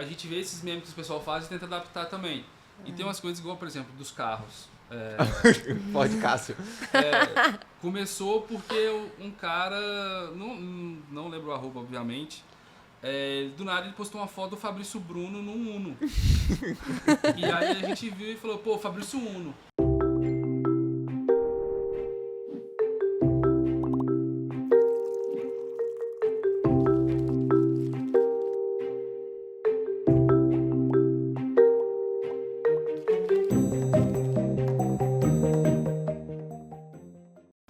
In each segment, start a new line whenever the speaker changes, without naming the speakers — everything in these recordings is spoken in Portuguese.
a gente vê esses memes que o pessoal faz e tenta adaptar também. E tem umas coisas igual, por exemplo, dos carros.
Pode, Cássio.
Começou porque um cara, não lembro o arroba, obviamente, do nada ele postou uma foto do Fabrício Bruno num Uno. E aí a gente viu e falou, pô, Fabrício Uno.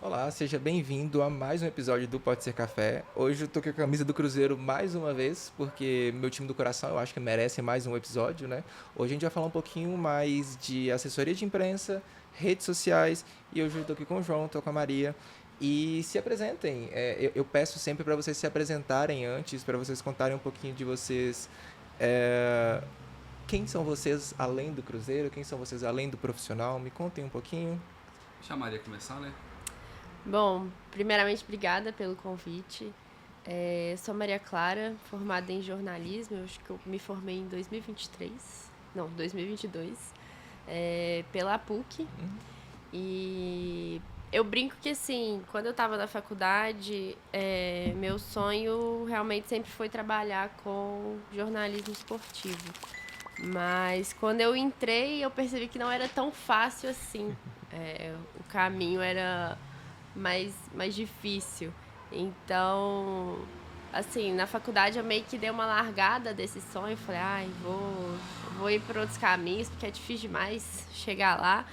Olá, seja bem-vindo a mais um episódio do Pode Ser Café. Hoje eu tô com a camisa do Cruzeiro mais uma vez, porque meu time do coração eu acho que merece mais um episódio, né? Hoje a gente vai falar um pouquinho mais de assessoria de imprensa, redes sociais, e hoje eu tô aqui com o João, tô com a Maria. E se apresentem, eu peço sempre para vocês se apresentarem antes, para vocês contarem um pouquinho de vocês. Quem são vocês além do Cruzeiro? Quem são vocês além do profissional? Me contem um pouquinho.
Deixa a Maria começar, né?
Bom, primeiramente, obrigada pelo convite. Sou Maria Clara, formada em jornalismo. Eu acho que eu me formei em 2022, pela PUC. E eu brinco que, assim, quando eu estava na faculdade, meu sonho realmente sempre foi trabalhar com jornalismo esportivo. Mas quando eu entrei, eu percebi que não era tão fácil assim. O caminho era mais difícil. Então, assim, na faculdade eu meio que dei uma largada desse sonho. Falei, vou ir por outros caminhos, porque é difícil demais chegar lá.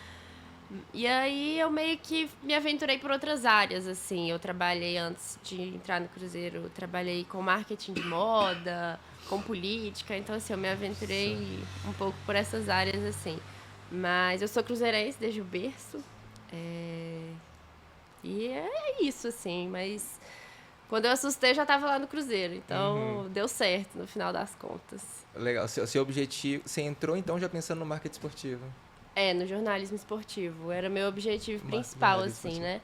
E aí eu meio que me aventurei por outras áreas, assim. Eu trabalhei, antes de entrar no Cruzeiro, eu trabalhei com marketing de moda, com política. Então, assim, eu me aventurei um pouco por essas áreas, assim. Mas eu sou cruzeirense desde o berço. E é isso, assim, mas quando eu assustei, eu já estava lá no Cruzeiro, então deu certo no final das contas.
Legal, seu objetivo, você entrou então já pensando no marketing esportivo?
No jornalismo esportivo, era meu objetivo principal, assim, né?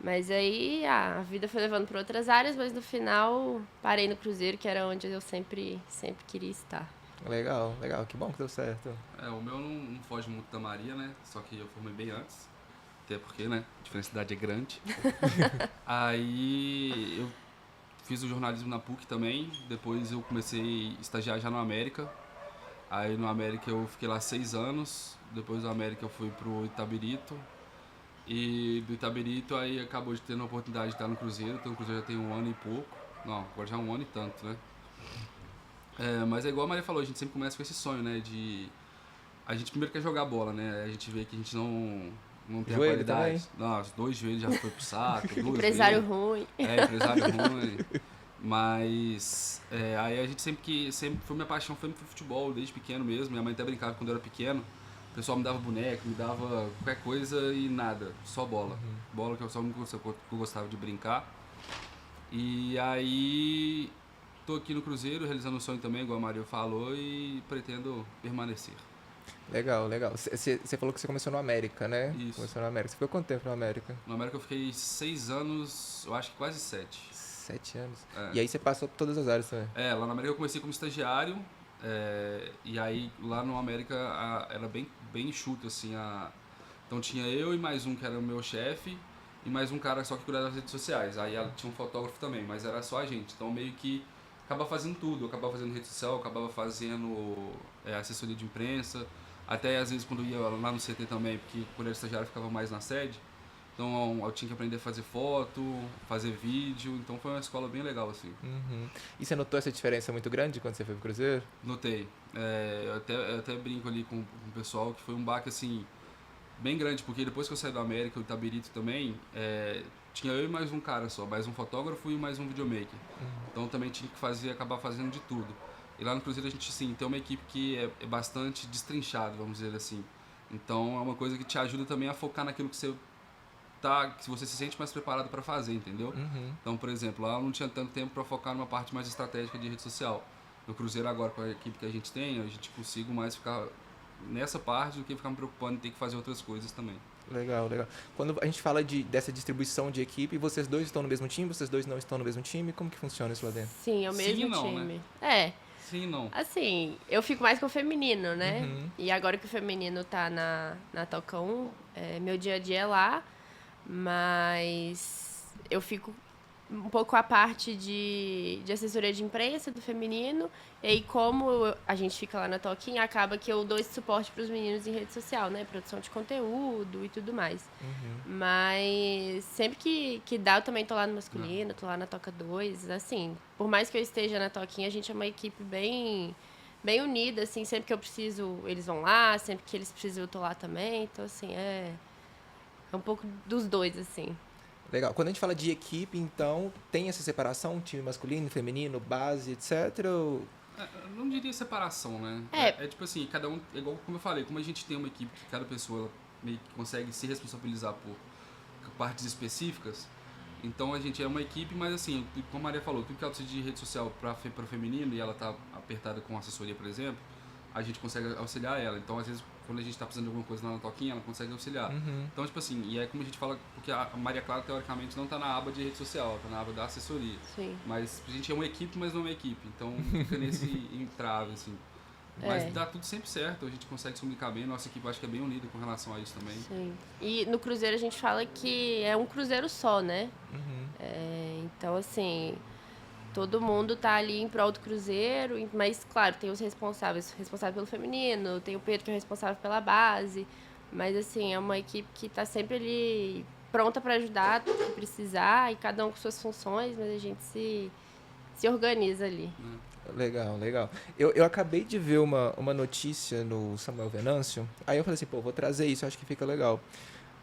Mas aí a vida foi levando para outras áreas, mas no final parei no Cruzeiro, que era onde eu sempre queria estar.
Legal, que bom que deu certo.
O meu não foge muito da Maria, né? Só que eu formei bem antes. Até porque, né? A diferença de idade é grande. Aí eu fiz o jornalismo na PUC também. Depois eu comecei a estagiar já no América. Aí no América eu fiquei lá 6 anos. Depois do América eu fui pro Itabirito. E do Itabirito aí acabou de ter a oportunidade de estar no Cruzeiro. Então o Cruzeiro já tem 1 ano e pouco. Não, agora já 1 ano e tanto, né? Mas é igual a Maria falou, a gente sempre começa com esse sonho, né? A gente primeiro quer jogar bola, né? A gente vê que a gente não tem a qualidade. Não, os 2 joelhos já foi pro saco.
Empresário ruim.
Empresário ruim. Mas aí a gente sempre foi minha paixão, foi pro futebol, desde pequeno mesmo. Minha mãe até brincava quando eu era pequeno. O pessoal me dava boneco, me dava qualquer coisa e nada, só bola. Bola que eu só gostava de brincar. E aí tô aqui no Cruzeiro, realizando um sonho também, igual a Maria falou, e pretendo permanecer.
Legal. Você falou que você começou no América, né?
Isso.
Começou no América. Você ficou quanto tempo no América?
No América eu fiquei 6 anos, eu acho que quase 7.
7 anos? E aí você passou por todas as áreas também?
Lá no América eu comecei como estagiário, e aí lá no América era bem enxuto, assim. Então tinha eu e mais um que era o meu chefe, e mais um cara só que cuidava das redes sociais. Aí tinha um fotógrafo também, mas era só a gente. Então meio que acabava fazendo tudo, eu acabava fazendo rede social, eu acabava fazendo assessoria de imprensa. Até às vezes quando eu ia lá no CT também, porque quando eu era estagiário eu ficava mais na sede. Então eu tinha que aprender a fazer foto, fazer vídeo, então foi uma escola bem legal, assim.
E você notou essa diferença muito grande quando você foi pro Cruzeiro?
Notei. Eu até brinco ali com o pessoal que foi um baque, assim, bem grande, porque depois que eu saí do América, o Itabirito também, tinha eu e mais um cara só, mais um fotógrafo e mais um videomaker. Então também tinha que acabar fazendo de tudo. E lá no Cruzeiro a gente, sim, tem uma equipe que é bastante destrinchada, vamos dizer assim. Então é uma coisa que te ajuda também a focar naquilo que você se sente mais preparado para fazer, entendeu? Então, por exemplo, lá eu não tinha tanto tempo para focar numa parte mais estratégica de rede social. No Cruzeiro agora, com a equipe que a gente tem, a gente consigo mais ficar nessa parte do que ficar me preocupando em ter que fazer outras coisas também.
Legal. Quando a gente fala dessa distribuição de equipe, vocês dois estão no mesmo time, vocês dois não estão no mesmo time, como que funciona isso lá dentro?
Sim, é o mesmo
Sim e não,
time.
né? Sim, não.
Assim, eu fico mais com o feminino, né?
Uhum.
E agora que o feminino tá na Toca 1, meu dia a dia é lá, mas eu fico um pouco a parte de assessoria de imprensa do feminino, e aí como a gente fica lá na Toquinha, acaba que eu dou esse suporte para os meninos em rede social, né? Produção de conteúdo e tudo mais. Mas sempre que dá, eu também tô lá no masculino, tô lá na Toca 2, assim, por mais que eu esteja na Toquinha, a gente é uma equipe bem unida, assim, sempre que eu preciso, eles vão lá, sempre que eles precisam, eu tô lá também, então, assim, é um pouco dos dois, assim.
Legal. Quando a gente fala de equipe, então, tem essa separação, time masculino, feminino, base, etc.
Eu não diria separação, né? É tipo assim, cada um, igual como eu falei, como a gente tem uma equipe que cada pessoa ela meio que consegue se responsabilizar por partes específicas, então a gente é uma equipe, mas assim, como a Maria falou, tudo que ela precisa de rede social para o feminino e ela tá apertada com assessoria, por exemplo, a gente consegue auxiliar ela. Então, às vezes, quando a gente tá precisando de alguma coisa na Toquinha, ela consegue auxiliar. Então, tipo assim, e é como a gente fala, porque a Maria Clara, teoricamente, não tá na aba de rede social, ela tá na aba da assessoria.
Sim.
Mas a gente é uma equipe, mas não é uma equipe. Então, fica nesse entrave, assim. Mas dá tudo sempre certo, a gente consegue se comunicar bem, nossa equipe acho que é bem unida com relação a isso também.
Sim. E no Cruzeiro a gente fala que é um Cruzeiro só, né? Então, assim, todo mundo tá ali em prol do Cruzeiro, mas, claro, tem os responsáveis pelo feminino, tem o Pedro que é responsável pela base, mas, assim, é uma equipe que tá sempre ali pronta para ajudar, se precisar, e cada um com suas funções, mas a gente se organiza ali.
Legal, legal. Eu acabei de ver uma notícia no Samuel Venâncio, aí eu falei assim, pô, vou trazer isso, acho que fica legal.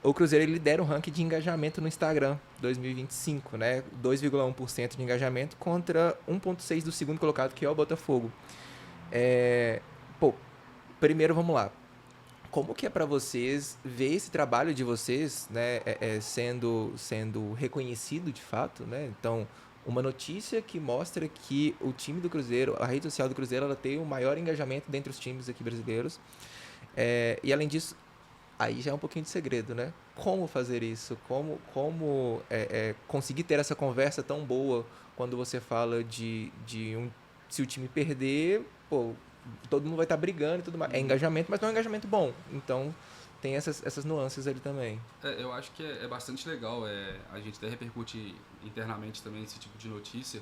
O Cruzeiro ele lidera o ranking de engajamento no Instagram 2025, né? 2,1% de engajamento contra 1,6% do segundo colocado, que é o Botafogo. Primeiro vamos lá. Como que é para vocês ver esse trabalho de vocês, né, sendo reconhecido de fato, né? Então, uma notícia que mostra que o time do Cruzeiro, a rede social do Cruzeiro, ela tem o maior engajamento dentre os times aqui brasileiros. E além disso, aí já é um pouquinho de segredo, né? Como fazer isso? Como conseguir ter essa conversa tão boa quando você fala se o time perder, pô, todo mundo vai estar brigando e tudo mais. É engajamento, mas não é um engajamento bom. Então, tem essas nuances ali também.
Eu acho que é bastante legal a gente até repercute internamente também esse tipo de notícia,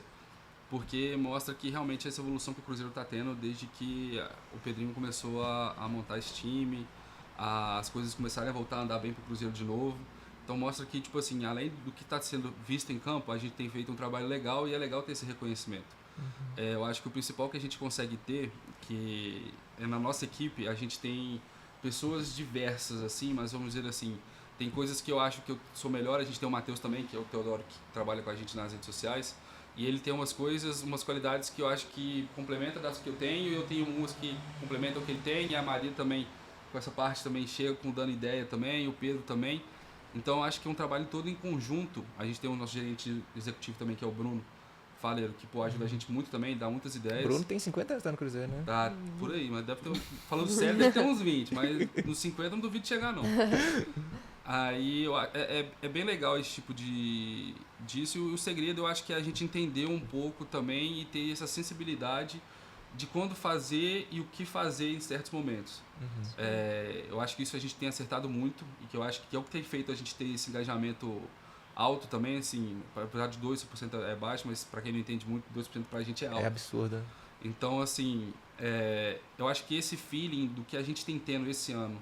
porque mostra que realmente essa evolução que o Cruzeiro está tendo desde que o Pedrinho começou a montar esse time, as coisas começarem a voltar a andar bem pro Cruzeiro de novo. Então mostra que, tipo assim, além do que está sendo visto em campo, a gente tem feito um trabalho legal e é legal ter esse reconhecimento. Eu acho que o principal que a gente consegue ter, que na nossa equipe, a gente tem pessoas diversas, assim, mas vamos dizer assim, tem coisas que eu acho que eu sou melhor, a gente tem o Matheus também, que é o Teodoro, que trabalha com a gente nas redes sociais, e ele tem umas coisas, umas qualidades que eu acho que complementa das que eu tenho, e eu tenho umas que complementam o que ele tem, e a Maria também, com essa parte também chega dando ideia também, o Pedro também. Então acho que é um trabalho todo em conjunto. A gente tem o nosso gerente executivo também, que é o Bruno Faleiro, que ajuda a gente muito também, dá muitas ideias.
Bruno tem 50 anos, tá no Cruzeiro, né?
Tá por aí, mas deve ter, falando sério, deve ter uns 20, mas nos 50 não duvido de chegar não. Aí é bem legal esse tipo disso, e o segredo eu acho que é a gente entender um pouco também e ter essa sensibilidade de quando fazer e o que fazer em certos momentos. Eu acho que isso a gente tem acertado muito e que eu acho que é o que tem feito a gente ter esse engajamento alto também, assim, apesar de 2% é baixo, mas para quem não entende muito, 2% pra gente é alto.
É absurdo.
Então, assim, eu acho que esse feeling do que a gente tem tendo esse ano,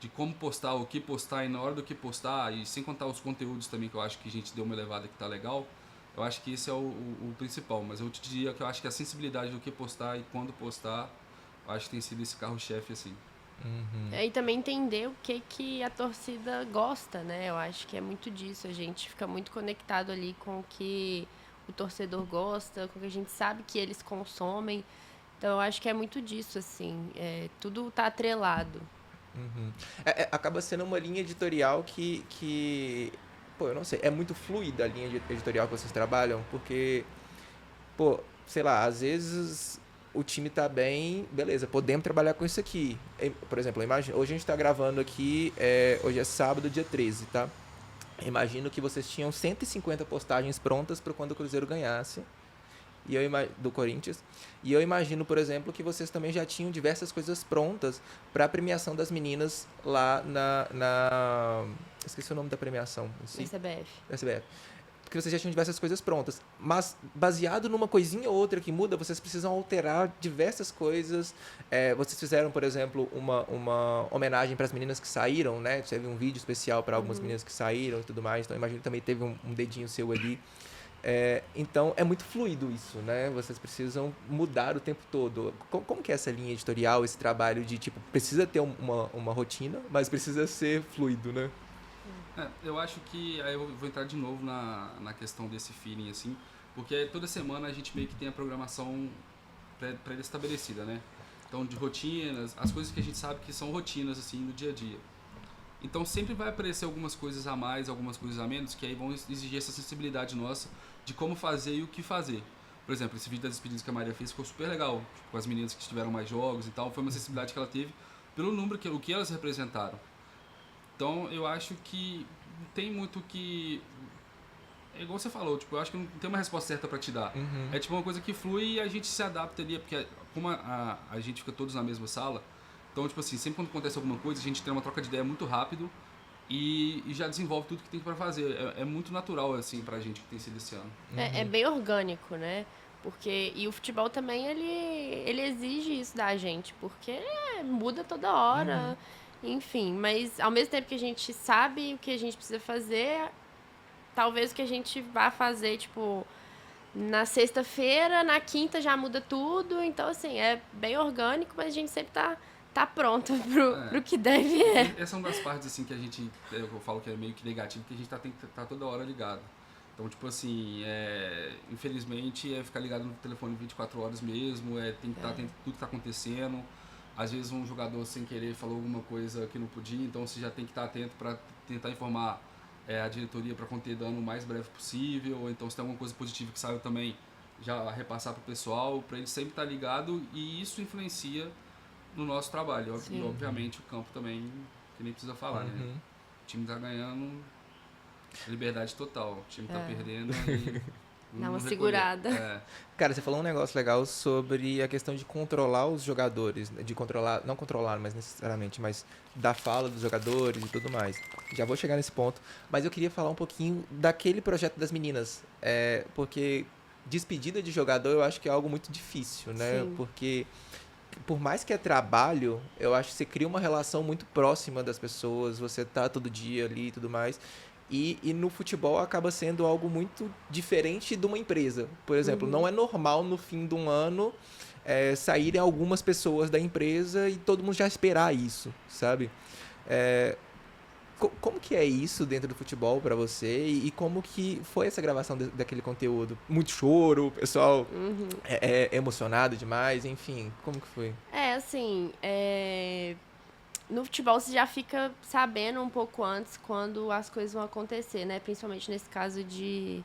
de como postar, o que postar e na hora do que postar, e sem contar os conteúdos também, que eu acho que a gente deu uma elevada que tá legal, eu acho que esse é o principal. Mas eu te diria que eu acho que a sensibilidade do que postar e quando postar, eu acho que tem sido esse carro-chefe, assim.
E também entender o que a torcida gosta, né? Eu acho que é muito disso. A gente fica muito conectado ali com o que o torcedor gosta, com o que a gente sabe que eles consomem. Então, eu acho que é muito disso, assim. Tudo tá atrelado.
Acaba sendo uma linha editorial que... Pô, eu não sei. É muito fluida a linha editorial que vocês trabalham, porque... Pô, sei lá, às vezes o time tá bem, beleza, podemos trabalhar com isso aqui. Por exemplo, imagina, hoje a gente tá gravando aqui, hoje é sábado, dia 13, tá? Imagino que vocês tinham 150 postagens prontas para quando o Cruzeiro ganhasse. do Corinthians. E eu imagino, por exemplo, que vocês também já tinham diversas coisas prontas para a premiação das meninas lá esqueci o nome da premiação em si. SBF. Que vocês já tinham diversas coisas prontas. Mas, baseado numa coisinha ou outra que muda, vocês precisam alterar diversas coisas. Vocês fizeram, por exemplo, uma homenagem para as meninas que saíram, né? Teve um vídeo especial para algumas meninas que saíram e tudo mais. Então, imagino que também teve um dedinho seu ali. Então, é muito fluido isso, né? Vocês precisam mudar o tempo todo. Como que é essa linha editorial, esse trabalho de, tipo, precisa ter uma rotina, mas precisa ser fluido, né?
Eu acho que, aí eu vou entrar de novo na questão desse feeling, assim, porque toda semana a gente meio que tem a programação pré-estabelecida, né? Então, de rotinas, as coisas que a gente sabe que são rotinas, assim, no dia a dia. Então, sempre vai aparecer algumas coisas a mais, algumas coisas a menos, que aí vão exigir essa sensibilidade nossa de como fazer e o que fazer. Por exemplo, esse vídeo das despedidas que a Maria fez ficou super legal, tipo, com as meninas que tiveram mais jogos e tal, foi uma sensibilidade que ela teve pelo número, o que elas representaram. Então, eu acho que não tem muito que... É igual você falou, tipo, eu acho que não tem uma resposta certa pra te dar. É tipo uma coisa que flui e a gente se adapta ali, porque como a gente fica todos na mesma sala, então, tipo assim, sempre quando acontece alguma coisa, a gente tem uma troca de ideia muito rápido e já desenvolve tudo que tem pra fazer. É muito natural, assim, pra gente que tem sido esse ano.
É bem orgânico, né? E o futebol também, ele exige isso da gente, porque muda toda hora, enfim. Mas, ao mesmo tempo que a gente sabe o que a gente precisa fazer, talvez o que a gente vá fazer, tipo, na sexta-feira, na quinta já muda tudo. Então, assim, é bem orgânico, mas a gente sempre tá pronto pro que deve
Essa é uma das partes, assim, que a gente, eu falo que é meio que negativo, que a gente tem que estar toda hora ligado. Então, tipo assim, infelizmente, ficar ligado no telefone 24 horas mesmo, tem que estar atento a tudo que está acontecendo. Às vezes um jogador sem querer falou alguma coisa que não podia, então você já tem que estar atento para tentar informar a diretoria para conter dano o mais breve possível, ou então se tem alguma coisa positiva que saiu também, já repassar para o pessoal, para ele sempre estar ligado, e isso influencia no nosso trabalho. E obviamente o campo também, que nem precisa falar, né? O time tá ganhando, liberdade total, o time tá perdendo e...
Dá uma segurada.
Cara, você falou um negócio legal sobre a questão de controlar os jogadores, de controlar, não controlar, mas necessariamente, mas da fala dos jogadores e tudo mais. Já vou chegar nesse ponto, mas eu queria falar um pouquinho daquele projeto das meninas, porque despedida de jogador eu acho que é algo muito difícil, né?
Sim.
Porque por mais que é trabalho, eu acho que você cria uma relação muito próxima das pessoas, você tá todo dia ali e tudo mais. E no futebol acaba sendo algo muito diferente de uma empresa. Por exemplo, não é normal no fim de um ano saírem algumas pessoas da empresa e todo mundo já esperar isso, sabe? Como que é isso dentro do futebol pra você? E como que foi essa gravação daquele conteúdo? Muito choro, o pessoal emocionado demais, enfim, como que foi?
No futebol você já fica sabendo um pouco antes quando as coisas vão acontecer, né? Principalmente nesse caso de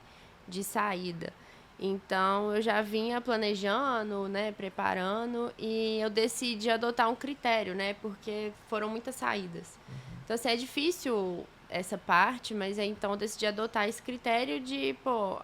saída. Então, eu já vinha planejando, né? Preparando, e eu decidi adotar um critério, né? Porque foram muitas saídas. Então, assim, é difícil essa parte, mas então eu decidi adotar esse critério de,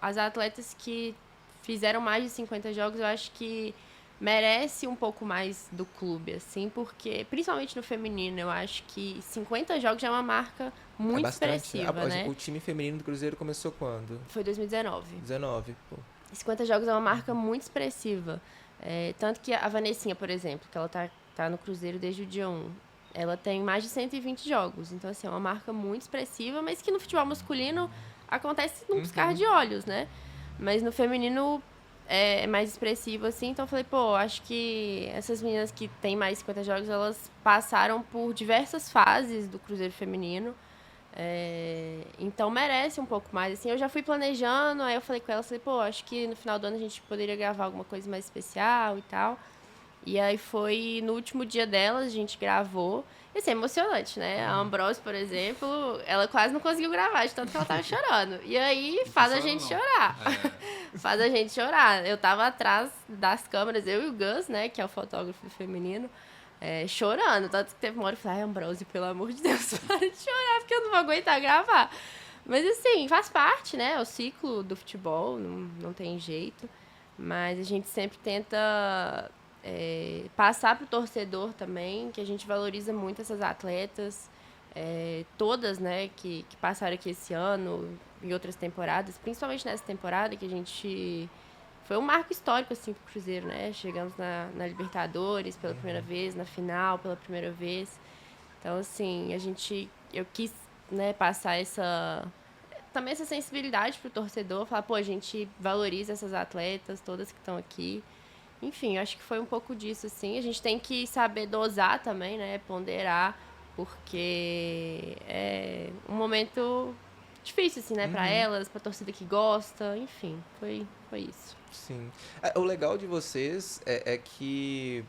as atletas que fizeram mais de 50 jogos, eu acho que merece um pouco mais do clube, assim, porque, principalmente no feminino, eu acho que 50 jogos já é uma marca muito expressiva, né?
O time feminino do Cruzeiro começou quando?
Foi 2019.
19, pô.
50 jogos é uma marca muito expressiva. Tanto que a Vanessinha, por exemplo, que ela tá no Cruzeiro desde o dia 1, ela tem mais de 120 jogos. Então, assim, é uma marca muito expressiva, mas que no futebol masculino acontece num piscar de olhos, né? Mas no feminino é mais expressivo, assim. Então, eu falei, acho que essas meninas que têm mais de 50 jogos, elas passaram por diversas fases do Cruzeiro feminino. Então, merece um pouco mais, assim. Eu já fui planejando, aí eu falei com elas, acho que no final do ano a gente poderia gravar alguma coisa mais especial e tal. E aí foi no último dia delas, a gente gravou. E assim, é emocionante, né? A Ambrose, por exemplo, ela quase não conseguiu gravar, de tanto que ela tava chorando. E aí faz a gente chorar. Faz a gente chorar. Eu tava atrás das câmeras, eu e o Gus, né, que é o fotógrafo feminino, chorando. Tanto que teve uma hora que eu falei, Ambrose, pelo amor de Deus, para de chorar, porque eu não vou aguentar gravar. Mas assim, faz parte, né? É o ciclo do futebol, não tem jeito. Mas a gente sempre tenta passar para o torcedor também, que a gente valoriza muito essas atletas, todas, né, que passaram aqui esse ano e outras temporadas, principalmente nessa temporada que a gente... Foi um marco histórico, assim, pro Cruzeiro, né? Chegamos na Libertadores pela primeira vez, na final pela primeira vez. Então, assim, eu quis, né, passar também essa sensibilidade pro torcedor, falar, pô, a gente valoriza essas atletas, todas que estão aqui. Enfim, eu acho que foi um pouco disso, assim. A gente tem que saber dosar também, né? Ponderar, porque é um momento difícil, assim, né? Pra elas, pra torcida que gosta, enfim, foi isso.
Sim. O legal de vocês é que,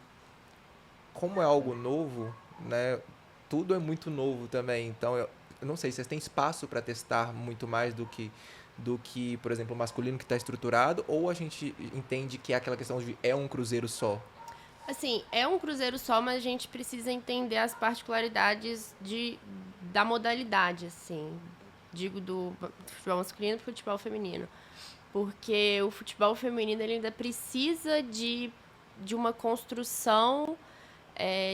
como é algo novo, né? Tudo é muito novo também. Então, eu não sei, vocês têm espaço para testar muito mais do que, por exemplo, o masculino que está estruturado, ou a gente entende que é aquela questão de é um Cruzeiro só?
Assim, é um Cruzeiro só, mas a gente precisa entender as particularidades da modalidade, assim. Digo do futebol masculino e do futebol feminino. Porque o futebol feminino ele ainda precisa de uma construção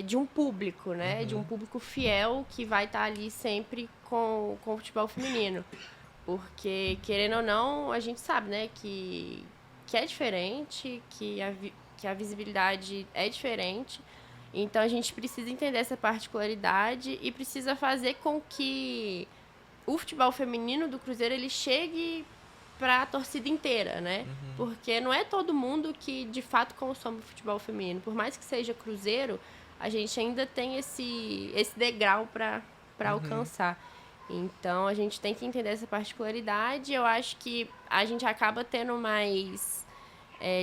de um público, né? De um público fiel que vai estar ali sempre com o futebol feminino. Porque, querendo ou não, a gente sabe, né, que é diferente, que a visibilidade é diferente. Então, a gente precisa entender essa particularidade e precisa fazer com que o futebol feminino do Cruzeiro ele chegue para a torcida inteira, né? Porque não é todo mundo que, de fato, consome futebol feminino. Por mais que seja Cruzeiro, a gente ainda tem esse degrau para alcançar. Então, a gente tem que entender essa particularidade. Eu acho que a gente acaba tendo mais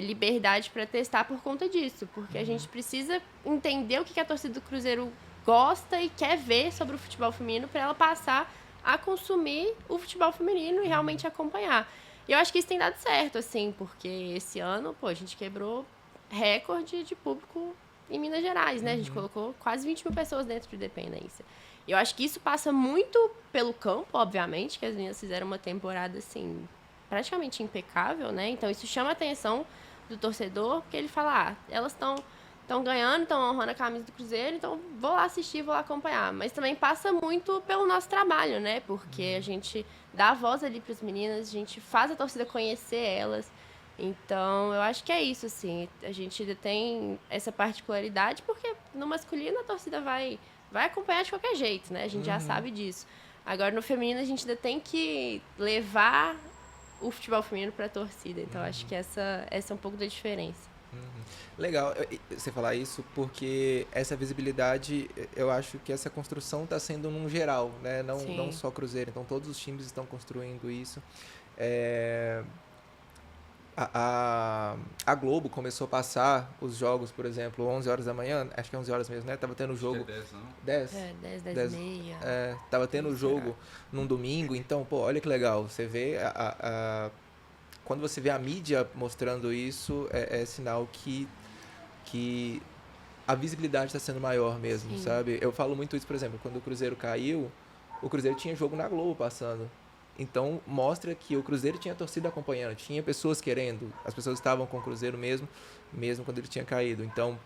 liberdade para testar por conta disso. Porque a gente precisa entender o que a torcida do Cruzeiro gosta e quer ver sobre o futebol feminino para ela passar a consumir o futebol feminino e realmente acompanhar. E eu acho que isso tem dado certo, assim, porque esse ano, pô, a gente quebrou recorde de público em Minas Gerais, né? A gente colocou quase 20 mil pessoas dentro de Independência. Eu acho que isso passa muito pelo campo, obviamente, que as meninas fizeram uma temporada, assim, praticamente impecável, né? Então, isso chama a atenção do torcedor, porque ele fala, elas estão ganhando, estão honrando a camisa do Cruzeiro, então vou lá assistir, vou lá acompanhar. Mas também passa muito pelo nosso trabalho, né? Porque a gente dá a voz ali para as meninas, a gente faz a torcida conhecer elas. Então, eu acho que é isso, assim. A gente ainda tem essa particularidade, porque no masculino a torcida vai acompanhar de qualquer jeito, né? A gente já sabe disso. Agora, no feminino, a gente ainda tem que levar o futebol feminino para a torcida. Então, acho que essa é um pouco da diferença.
Legal você falar isso, porque essa visibilidade, eu acho que essa construção está sendo num geral, né? Não só Cruzeiro. Então, todos os times estão construindo isso. A Globo começou a passar os jogos, por exemplo, 11 horas da manhã, acho que é 11 horas mesmo, né? Tava tendo o jogo...
10, não?
10?
10 e meia.
Tava tendo o jogo num domingo, então, pô, olha que legal. Você vê quando você vê a mídia mostrando isso, é sinal que a visibilidade está sendo maior mesmo, sabe? Eu falo muito isso, por exemplo, quando o Cruzeiro caiu, o Cruzeiro tinha jogo na Globo passando. Então, mostra que o Cruzeiro tinha torcida acompanhando, tinha pessoas querendo, as pessoas estavam com o Cruzeiro mesmo quando ele tinha caído. Então,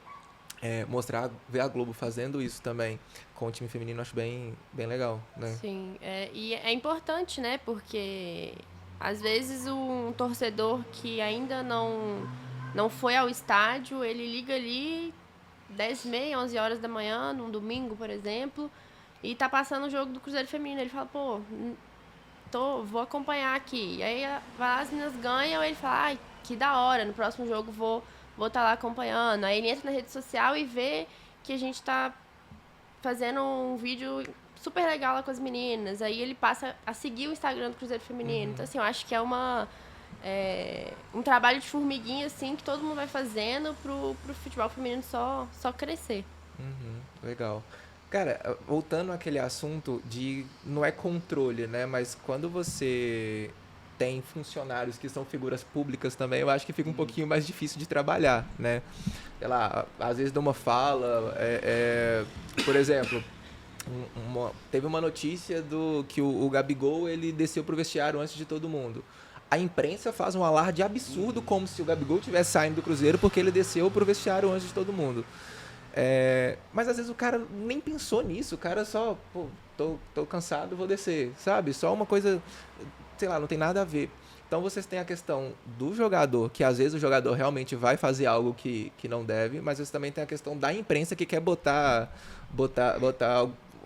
ver a Globo fazendo isso também com o time feminino, eu acho bem, bem legal, né?
Sim, e é importante, né? Porque, às vezes, um torcedor que ainda não foi ao estádio, ele liga ali 10h30, 11 horas da manhã, num domingo, por exemplo, e tá passando o jogo do Cruzeiro feminino. Ele fala, pô... vou acompanhar aqui. E aí as meninas ganham, ele fala, ai, que da hora, no próximo jogo vou estar lá acompanhando. Aí ele entra na rede social e vê que a gente tá fazendo um vídeo super legal lá com as meninas. Aí ele passa a seguir o Instagram do Cruzeiro Feminino. Então, assim, eu acho que é um trabalho de formiguinha, assim, que todo mundo vai fazendo pro futebol feminino só crescer.
Legal. Cara, voltando àquele assunto não é controle, né? Mas quando você tem funcionários que são figuras públicas também, eu acho que fica um pouquinho mais difícil de trabalhar, né? Sei lá, às vezes dá uma fala, por exemplo, teve uma notícia que o Gabigol, ele desceu pro vestiário antes de todo mundo. a imprensa faz um alarde absurdo, como se o Gabigol estivesse saindo do Cruzeiro porque ele desceu pro vestiário antes de todo mundo. Mas às vezes o cara nem pensou nisso, o cara só, pô, tô cansado, vou descer, sabe? Só uma coisa, sei lá, não tem nada a ver. Então vocês têm a questão do jogador, que às vezes o jogador realmente vai fazer algo que não deve, mas vocês também têm a questão da imprensa que quer botar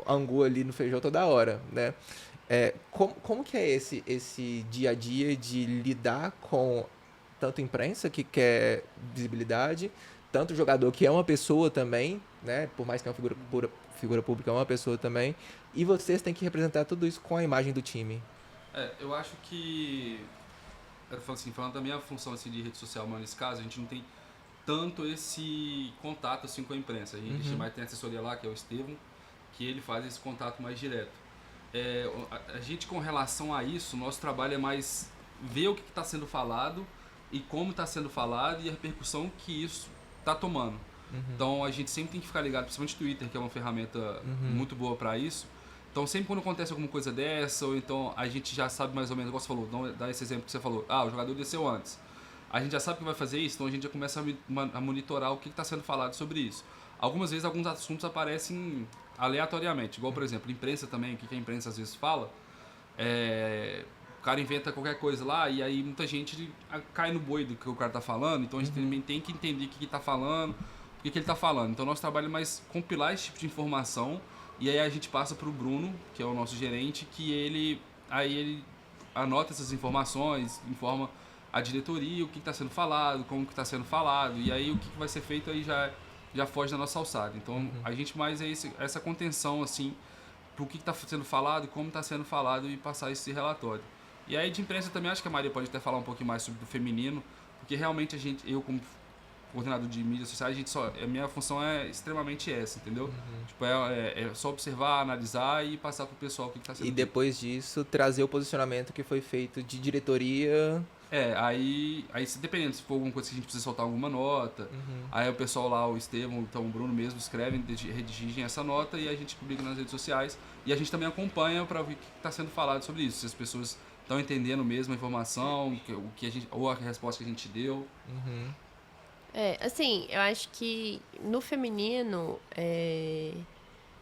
angu ali no feijão toda hora, né? Como que é esse dia a dia de lidar com tanto imprensa que quer visibilidade, tanto jogador que é uma pessoa também, né? Por mais que é uma figura pública, é uma pessoa também, e vocês têm que representar tudo isso com a imagem do time.
Eu acho que, falando da minha função assim, de rede social, mas nesse caso, a gente não tem tanto esse contato assim, com a imprensa. A gente mais tem assessoria lá, que é o Estevão, que ele faz esse contato mais direto. A gente, com relação a isso, nosso trabalho é mais ver o que está sendo falado e como está sendo falado e a repercussão que isso está tomando. Então a gente sempre tem que ficar ligado, principalmente o Twitter, que é uma ferramenta muito boa para isso. Então sempre quando acontece alguma coisa dessa, ou então a gente já sabe mais ou menos, como você falou, dá esse exemplo que você falou, o jogador desceu antes. A gente já sabe que vai fazer isso, então a gente já começa a monitorar o que está sendo falado sobre isso. Algumas vezes alguns assuntos aparecem aleatoriamente, igual por exemplo, imprensa também, o que a imprensa às vezes fala, o cara inventa qualquer coisa lá e aí muita gente cai no boi do que o cara tá falando, então a gente também tem que entender o que ele tá falando, o que ele tá falando. Então nosso trabalho é mais compilar esse tipo de informação e aí a gente passa pro Bruno, que é o nosso gerente, que ele anota essas informações, informa a diretoria, o que está sendo falado, como que está sendo falado, e aí o que vai ser feito aí já foge da nossa alçada. Então a gente mais é essa contenção assim, pro que está sendo falado, como está sendo falado e passar esse relatório. E aí de imprensa também acho que a Maria pode até falar um pouquinho mais sobre o feminino, porque realmente eu como coordenador de mídias sociais, a minha função é extremamente essa, entendeu? Tipo, é só observar, analisar e passar pro pessoal o que está sendo
E depois disso, trazer o posicionamento que foi feito de diretoria.
Aí dependendo, se for alguma coisa que a gente precisa soltar alguma nota, aí o pessoal lá, o Estevão, então o Bruno mesmo, escrevem, redigem essa nota e a gente publica nas redes sociais. E a gente também acompanha para ver o que está sendo falado sobre isso, se as pessoas estão entendendo mesmo a informação, ou a resposta que a gente deu.
Assim, eu acho que no feminino,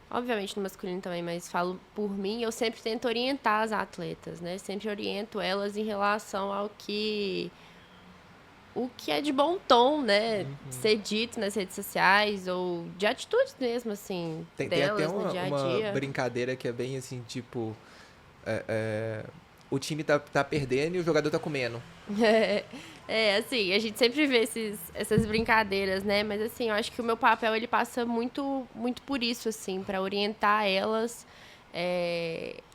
obviamente no masculino também, mas falo por mim, eu sempre tento orientar as atletas, né? Sempre oriento elas em relação ao o que é de bom tom, né? Ser dito nas redes sociais ou de atitudes mesmo, assim,
Tem
delas
até
no dia a dia.
uma brincadeira que é bem assim, tipo, o time tá perdendo e o jogador tá comendo.
Assim, a gente sempre vê essas brincadeiras, né? Mas, assim, eu acho que o meu papel, ele passa muito, muito por isso, assim, para orientar elas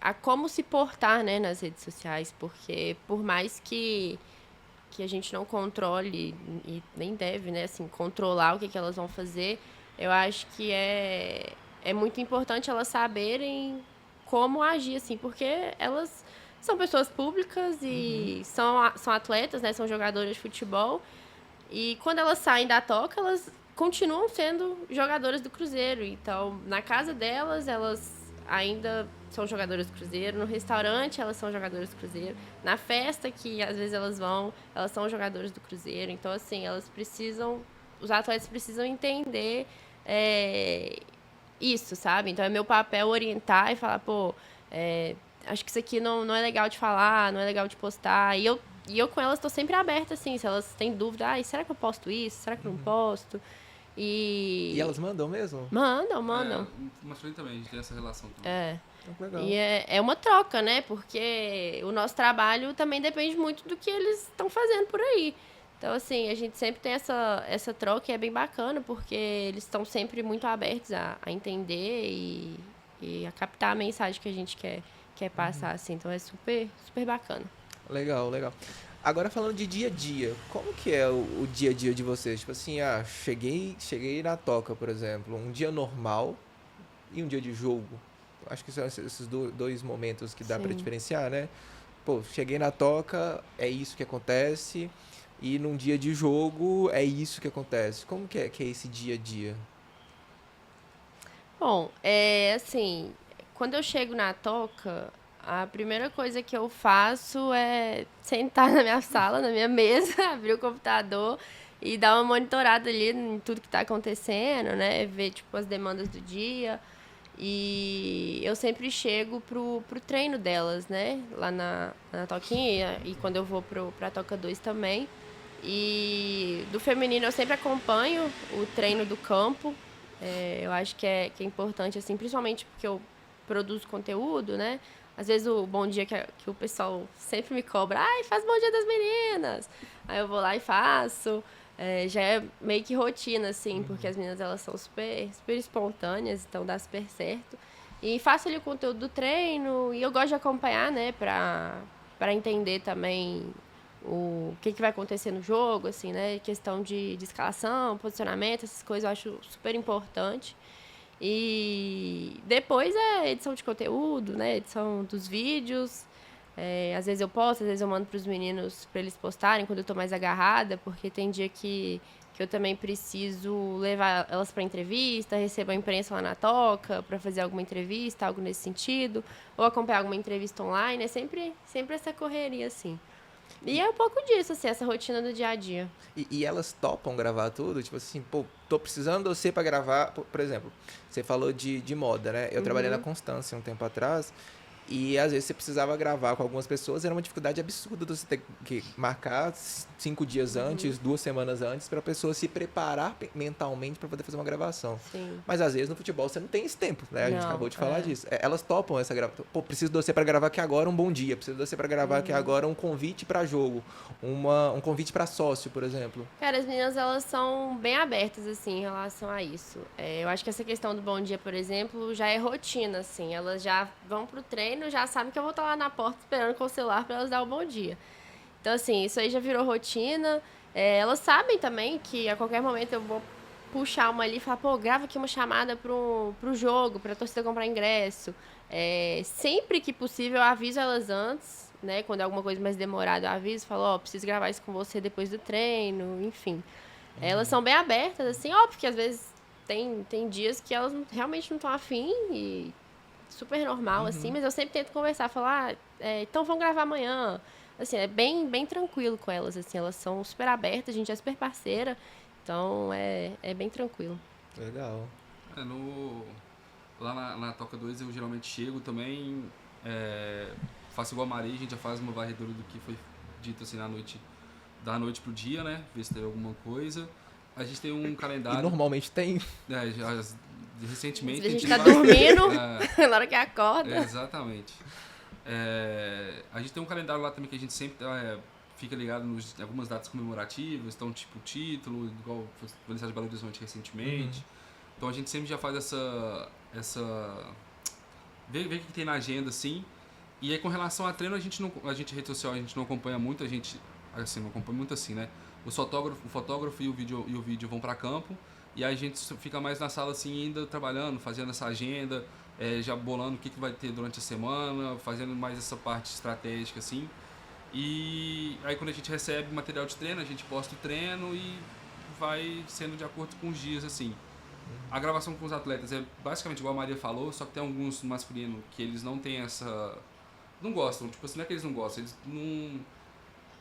a como se portar, né, nas redes sociais. Porque, por mais que a gente não controle, e nem deve, né, assim, controlar o que elas vão fazer, eu acho que é muito importante elas saberem como agir, assim, porque elas são pessoas públicas e são atletas, né? São jogadoras de futebol. E quando elas saem da toca, elas continuam sendo jogadoras do Cruzeiro. Então, na casa delas, elas ainda são jogadoras do Cruzeiro. No restaurante, elas são jogadoras do Cruzeiro. Na festa, que às vezes elas vão, elas são jogadoras do Cruzeiro. Então, assim, os atletas precisam entender isso, sabe? Então, é meu papel orientar e falar, acho que isso aqui não é legal de falar, não é legal de postar. E eu com elas estou sempre aberta, assim, se elas têm dúvida, será que eu posto isso? Será que eu não posto? E
elas mandam mesmo?
Mandam.
Mas também, a gente tem essa relação também.
Legal.
E é uma troca, né? Porque o nosso trabalho também depende muito do que eles estão fazendo por aí. Então, assim, a gente sempre tem essa troca e é bem bacana, porque eles estão sempre muito abertos a entender e a captar a mensagem que a gente quer passar, assim. Então, é super, super bacana.
Legal. Agora, falando de dia a dia, como que é o dia a dia de vocês? Tipo assim, cheguei na toca, por exemplo, um dia normal e um dia de jogo. Acho que são esses dois momentos que dá para diferenciar, né? Cheguei na toca, é isso que acontece, e num dia de jogo, é isso que acontece. Como que é esse dia a dia?
Bom, assim, quando eu chego na toca, A primeira coisa que eu faço é sentar na minha sala, na minha mesa, abrir o computador e dar uma monitorada ali em tudo que está acontecendo, né? Ver, tipo, as demandas do dia. E eu sempre chego pro treino delas, né? Lá na Toquinha e quando eu vou pra Toca 2 também. E do feminino eu sempre acompanho o treino do campo. Eu acho que é importante, assim, principalmente porque eu produzo conteúdo, né? Às vezes o bom dia que o pessoal sempre me cobra, ai, faz bom dia das meninas. Aí eu vou lá e faço. Já é meio que rotina, assim, porque as meninas elas são super, super espontâneas, então dá super certo. E faço ali o conteúdo do treino e eu gosto de acompanhar, né, pra entender também o que vai acontecer no jogo, assim, né? Questão de escalação, posicionamento, essas coisas eu acho super importante. E depois é edição de conteúdo, né? Edição dos vídeos. Às vezes eu posto, às vezes eu mando para os meninos para eles postarem quando eu tô mais agarrada, porque tem dia que eu também preciso levar elas para entrevista, recebo a imprensa lá na Toca para fazer alguma entrevista, algo nesse sentido, ou acompanhar alguma entrevista online. É sempre essa correria, assim. E é um pouco disso, assim, essa rotina do dia a dia.
E elas topam gravar tudo? Tipo assim, pô, tô precisando de você pra gravar. Por exemplo, você falou de moda, né? Eu trabalhei na Constância um tempo atrás. E às vezes você precisava gravar com algumas pessoas, era uma dificuldade absurda de você ter que marcar 5 dias antes, 2 semanas antes, para a pessoa se preparar mentalmente para poder fazer uma gravação.
Sim.
Mas às vezes no futebol você não tem esse tempo, né? A gente acabou de falar disso. Elas topam essa gravação. Pô, preciso de você para gravar aqui agora um bom dia, preciso de você para gravar aqui agora um convite para jogo, um convite para sócio, por exemplo.
Cara, as meninas, elas são bem abertas, assim, em relação a isso. Eu acho que essa questão do bom dia, por exemplo, já é rotina, assim. Elas já vão pro treino, já sabem que eu vou estar lá na porta esperando com o celular para elas dar o bom dia. Então, assim, isso aí já virou rotina. Elas sabem também que a qualquer momento eu vou puxar uma ali e falar, pô, grava aqui uma chamada pro jogo, pra torcida comprar ingresso. Sempre que possível eu aviso elas antes, né? Quando é alguma coisa mais demorada, eu aviso, falo, ó, preciso gravar isso com você depois do treino, enfim. Elas são bem abertas, assim, óbvio que às vezes tem dias que elas realmente não estão afim e super normal, assim, mas eu sempre tento conversar, falar, então vamos gravar amanhã. Assim, é bem tranquilo com elas, assim, elas são super abertas, a gente é super parceira, então é bem tranquilo.
Legal.
Lá na Toca 2 eu geralmente chego também, faço igual a Maria, a gente já faz uma varredura do que foi dito assim da noite pro dia, né? Ver se teve alguma coisa. A gente tem um calendário.
E normalmente tem.
Recentemente.
A gente tá dormindo na hora que acorda.
Exatamente. A gente tem um calendário lá também que a gente sempre fica ligado em algumas datas comemorativas, então tipo título, igual o Aniversário de Belo Horizonte recentemente. Então a gente sempre já faz ver o que tem na agenda, assim. E aí com relação a treino, a gente rede social, a gente não acompanha muito, não acompanha muito assim, né? O fotógrafo e o vídeo vão para campo e a gente fica mais na sala assim ainda trabalhando, fazendo essa agenda, já bolando o que vai ter durante a semana, fazendo mais essa parte estratégica assim. E aí quando a gente recebe material de treino, a gente posta o treino e vai sendo de acordo com os dias assim. A gravação com os atletas é basicamente igual a Maria falou, só que tem alguns masculinos que eles não têm não gostam, tipo assim, não é que eles não gostam, eles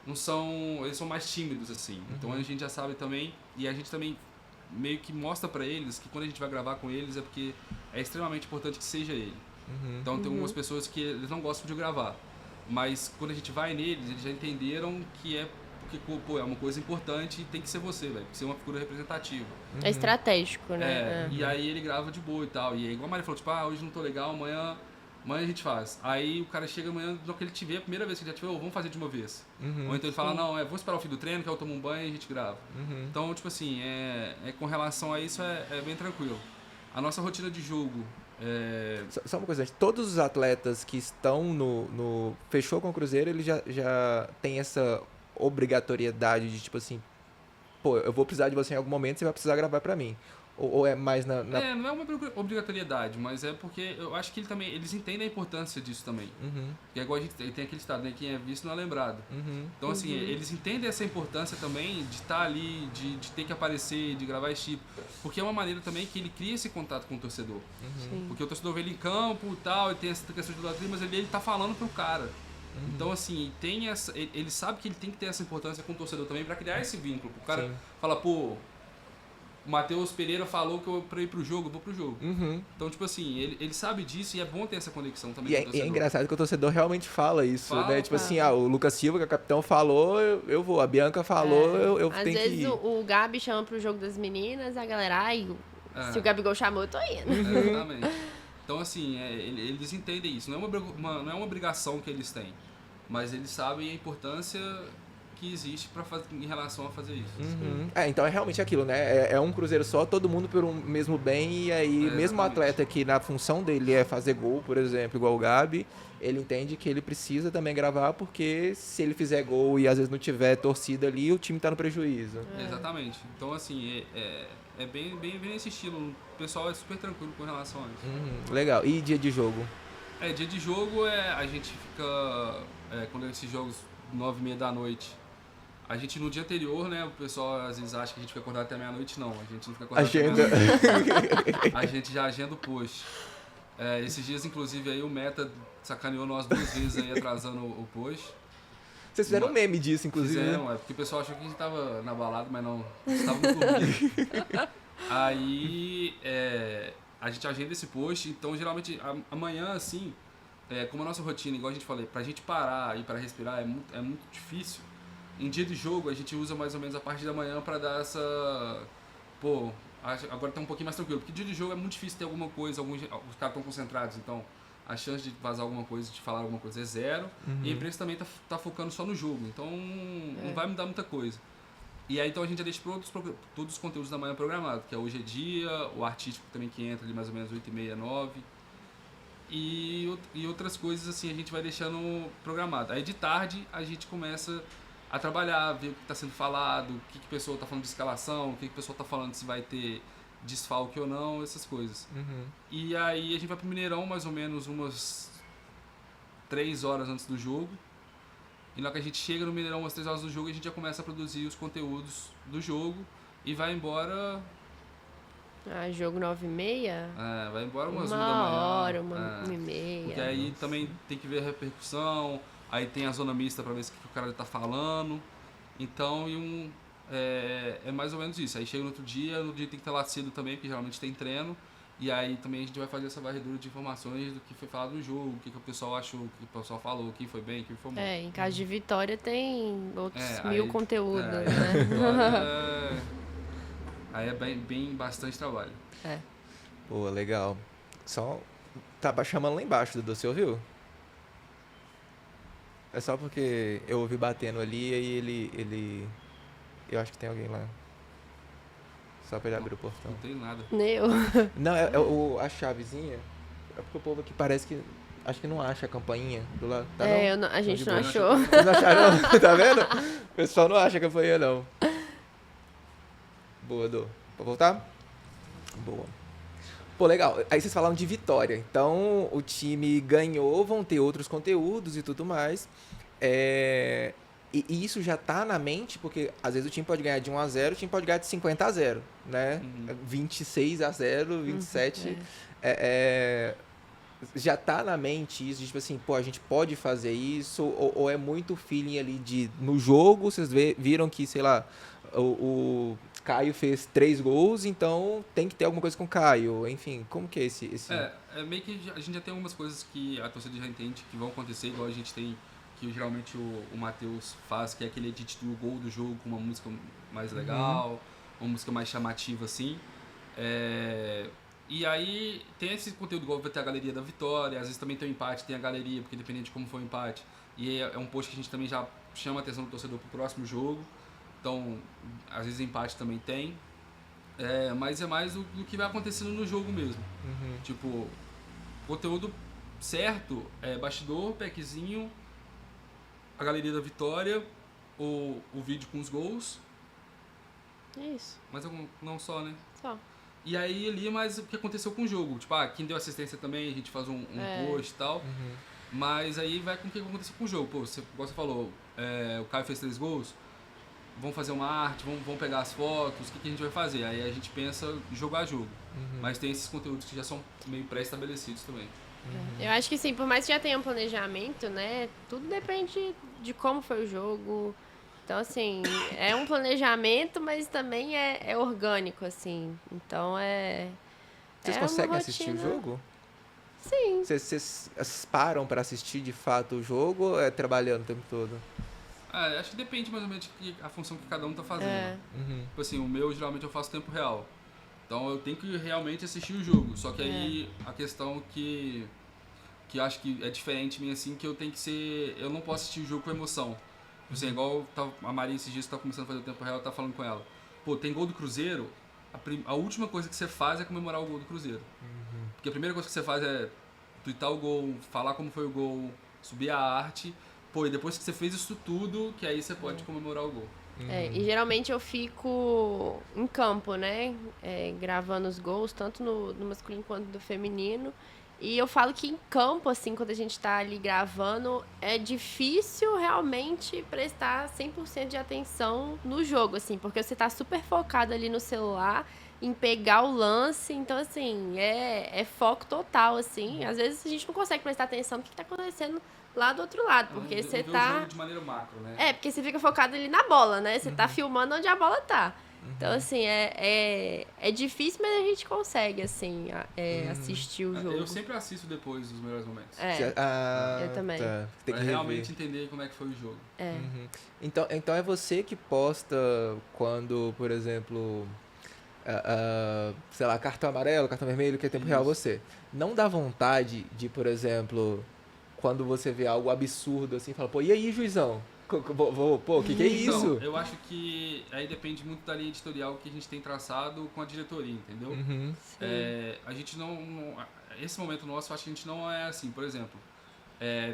não são, eles são mais tímidos assim. Então a gente já sabe também, e a gente também meio que mostra pra eles que quando a gente vai gravar com eles é porque é extremamente importante que seja ele. Então tem algumas pessoas que eles não gostam de gravar, mas quando a gente vai neles, eles já entenderam que porque, pô, é uma coisa importante e tem que ser você, velho, tem que ser uma figura representativa.
É estratégico, né?
E aí ele grava de boa e tal. E aí, igual a Maria falou, tipo, hoje não tô legal, amanhã a gente faz. Aí o cara chega amanhã, no que ele te vê, a primeira vez que ele já te vê, vamos fazer de uma vez. Ou então ele fala, não, vou esperar o fim do treino, que eu tomo um banho e a gente grava. Então, tipo assim, com relação a isso é bem tranquilo. A nossa rotina de jogo...
Só uma coisa, todos os atletas que estão no fechou com o Cruzeiro, ele já tem essa obrigatoriedade de, tipo assim, pô, eu vou precisar de você em algum momento, você vai precisar gravar pra mim. Ou é mais na...
Não é uma obrigatoriedade, mas é porque eu acho que eles entendem a importância disso também.
Uhum,
Que é igual a gente tem aquele estado, né? Quem é visto não é lembrado.
uhum,
Então, assim, eles entendem essa importância também de estar ali, de ter que aparecer, de gravar esse tipo. Porque é uma maneira também que ele cria esse contato com o torcedor.
Sim.
Porque o torcedor vê ele em campo e tal, e tem essa questão de idolatria, mas ele tá falando pro cara. Então, assim, ele sabe que ele tem que ter essa importância com o torcedor também pra criar esse vínculo. O cara
Sim.
fala, pô, o Matheus Pereira falou que pra ir pro jogo, eu vou pro jogo.
uhum.
Então, tipo assim, ele sabe disso e é bom ter essa conexão também
E
com o
é
torcedor.
engraçado que o torcedor realmente fala isso,
Fala,
né? Tipo
fala.
assim, o Lucas Silva, que é o capitão, falou, eu vou. A Bianca falou, eu
Às
tenho que
vezes
ir.
o Gabi chama pro jogo das meninas, a galera,
É.
se o Gabigol chamou, eu tô indo.
Exatamente. Então, assim, eles entendem isso. Não é uma obrigação que eles têm, mas eles sabem a importância que existe em relação a fazer isso.
Uhum. Então é realmente aquilo, né? É um cruzeiro só, todo mundo pelo mesmo bem, e aí, mesmo o
Exatamente.
atleta que na função dele é fazer gol, por exemplo, igual o Gabi, ele entende que ele precisa também gravar, porque se ele fizer gol e às vezes não tiver torcida ali, o time tá no prejuízo.
Exatamente. Então, assim, é bem nesse estilo. O pessoal é super tranquilo com relação a isso.
Legal. E dia de jogo?
Dia de jogo a gente fica, quando é esses jogos 9h30 da noite, a gente no dia anterior, né, o pessoal às vezes acha que a gente fica acordado até meia-noite, não, a gente não fica acordado
Agenda.
até meia-noite. A gente já agenda o post. Esses dias, inclusive, aí o Meta sacaneou nós 2 vezes aí atrasando o post.
Vocês fizeram um meme disso, inclusive.
Fizeram, porque o pessoal achou que a gente tava na balada, mas não, estávamos dormindo. Aí a gente agenda esse post, então geralmente amanhã, assim, como a nossa rotina, igual a gente falou, pra gente parar e para respirar é muito difícil. Em dia de jogo a gente usa mais ou menos a parte da manhã pra dar essa... Pô, agora tá um pouquinho mais tranquilo, porque dia de jogo é muito difícil ter alguma coisa, os caras estão concentrados, então a chance de vazar alguma coisa, de falar alguma coisa é zero. E a imprensa também tá focando só no jogo, então não vai mudar muita coisa. E aí então a gente já deixa todos os conteúdos da manhã programados, que é Hoje é Dia, o artístico também que entra ali mais ou menos 8h30, 9h. E outras coisas assim a gente vai deixando programado. Aí de tarde a gente começa a trabalhar, ver o que está sendo falado, o que o pessoal está falando de escalação, o que o pessoal está falando se vai ter desfalque ou não, essas coisas. E aí a gente vai pro Mineirão mais ou menos umas 3 horas antes do jogo. E na hora que a gente chega no Mineirão umas 3 horas do jogo, a gente já começa a produzir os conteúdos do jogo e vai embora...
Jogo 9h30?
vai embora umas 1 da
Uma
manhã.
hora, 1h30.
Porque aí também tem que ver a repercussão, aí tem a zona mista pra ver o que o cara tá falando. Então, é mais ou menos isso. Aí chega no dia tem que estar lá cedo também, porque geralmente tem treino. E aí também a gente vai fazer essa varredura de informações do que foi falado no jogo, o que o pessoal achou, o que o pessoal falou, quem foi bem, quem foi mal.
Em caso de vitória tem outros
aí-
1000 conteúdos, né?
Aí é bem bastante trabalho.
Pô, legal. Só tava chamando lá embaixo, Dudu, você ouviu? É só porque eu ouvi batendo ali e aí ele... Eu acho que tem alguém lá. Só pra ele abrir o portão.
Não tem nada.
Eu.
Não, a chavezinha. É porque o povo aqui parece que... Acho que não acha a campainha do lado. Tá, não?
A gente
de
não
boa.
achou.
Vocês não acharam? Tá vendo? O pessoal não acha a campainha, não. Boa, Dô. Pode voltar? Boa. Pô, legal. Aí vocês falaram de vitória. Então, o time ganhou, vão ter outros conteúdos e tudo mais. E isso já tá na mente, porque às vezes o time pode ganhar de 1-0, o time pode ganhar de 50-0, né? 26-0, 27. Já tá na mente isso, de, tipo assim, pô, a gente pode fazer isso, ou é muito feeling ali de... No jogo, vocês viram que, sei lá, o Caio fez 3 gols, então tem que ter alguma coisa com o Caio. Enfim, como que é esse...
Meio que a gente já tem algumas coisas que a torcida já entende que vão acontecer, igual a gente tem, que geralmente o Matheus faz, que é aquele edit do gol do jogo com uma música mais legal, uma música mais chamativa, assim. E aí tem esse conteúdo, igual vai ter a galeria da vitória, às vezes também tem o empate, tem a galeria, porque dependendo de como foi o empate. E é um post que a gente também já chama a atenção do torcedor pro próximo jogo. Então, às vezes empate também tem. Mas é mais do que vai acontecendo no jogo mesmo. Tipo, conteúdo certo é bastidor, packzinho, a galeria da vitória, o vídeo com os gols.
É isso.
Mas não só, né?
Só.
E aí ali, mas o que aconteceu com o jogo? Tipo, quem deu assistência também, a gente faz um post e tal. Mas aí vai com o que aconteceu com o jogo. Pô, igual você falou, o Caio fez 3 gols, vamos fazer uma arte, vamos pegar as fotos, o que a gente vai fazer? Aí a gente pensa jogo a jogo. Mas tem esses conteúdos que já são meio pré-estabelecidos também.
Eu acho que sim, por mais que já tenha um planejamento, né? Tudo depende de como foi o jogo. Então, assim, é um planejamento, mas também é orgânico, assim. Então,
Vocês
uma
conseguem
rotina.
assistir o jogo?
Sim.
Vocês param pra assistir de fato o jogo ou é trabalhando o tempo todo?
Acho que depende mais ou menos a função que cada um tá fazendo. Tipo assim, o meu geralmente eu faço tempo real. Então eu tenho que realmente assistir o jogo. Só que aí a questão que eu acho que é diferente minha assim, que eu tenho que ser... Eu não posso assistir o jogo com emoção. Tipo assim, igual a Maria esses dias que tá começando a fazer o tempo real, tá falando com ela. Pô, tem gol do Cruzeiro, a última coisa que você faz é comemorar o gol do Cruzeiro. Porque a primeira coisa que você faz é tuitar o gol, falar como foi o gol, subir a arte. Pô, e depois que você fez isso tudo, que aí você pode comemorar o gol.
E geralmente eu fico em campo, né? Gravando os gols, tanto no masculino quanto no feminino. E eu falo que em campo, assim, quando a gente tá ali gravando, é difícil realmente prestar 100% de atenção no jogo, assim, porque você tá super focado ali no celular, em pegar o lance. Então, assim, é foco total, assim. Às vezes a gente não consegue prestar atenção no que tá acontecendo lá do outro lado, porque você
Não vê
tá...
o jogo de maneira macro, né?
porque você fica focado ali na bola, né? Você tá filmando onde a bola tá. Então, assim, é difícil, mas a gente consegue, assim, assistir o jogo.
Eu sempre assisto depois dos melhores momentos.
Eu também.
Tá. Tem
Pra
que
realmente entender como é que foi o jogo.
Então é você que posta quando, por exemplo, sei lá, cartão amarelo, cartão vermelho, que é tempo real você. Não dá vontade de, por exemplo, quando você vê algo absurdo assim, fala, pô, e aí, juizão? Pô, o que é isso?
Então, eu acho que aí depende muito da linha editorial que a gente tem traçado com a diretoria, entendeu? A gente não... Esse momento nosso, eu acho que a gente não é assim. Por exemplo,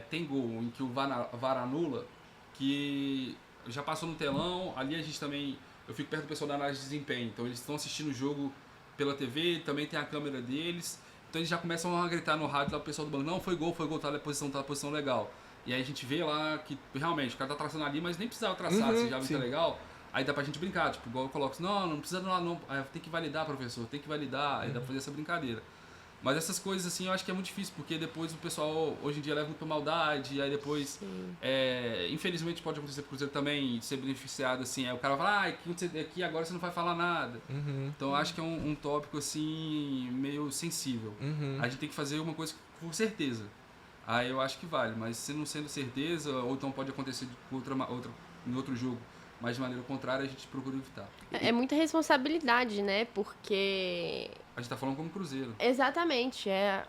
tem gol em que o VAR anula, que já passou no telão, ali a gente também... Eu fico perto do pessoal da análise de desempenho, então eles estão assistindo o jogo pela TV, também tem a câmera deles, então eles já começam a gritar no rádio lá pro pessoal do banco, não, foi gol, tá na posição legal. E aí a gente vê lá que realmente o cara tá traçando ali, mas nem precisava traçar, se já viu que é legal. Aí dá pra gente brincar, tipo, igual eu coloco, não precisa não, tem que validar, professor, tem que validar, aí dá pra fazer essa brincadeira. Mas essas coisas assim eu acho que é muito difícil, porque depois o pessoal hoje em dia leva muito pra maldade, aí depois, infelizmente pode acontecer pro Cruzeiro também, ser beneficiado assim, aí o cara fala, aqui agora você não vai falar nada. Então eu acho que é um tópico assim, meio sensível. A gente tem que fazer uma coisa com certeza. Aí eu acho que vale, mas se não sendo certeza, ou então pode acontecer em outro jogo, mas de maneira contrária a gente procura evitar.
É muita responsabilidade, né? Porque...
A gente tá falando como Cruzeiro.
Exatamente, é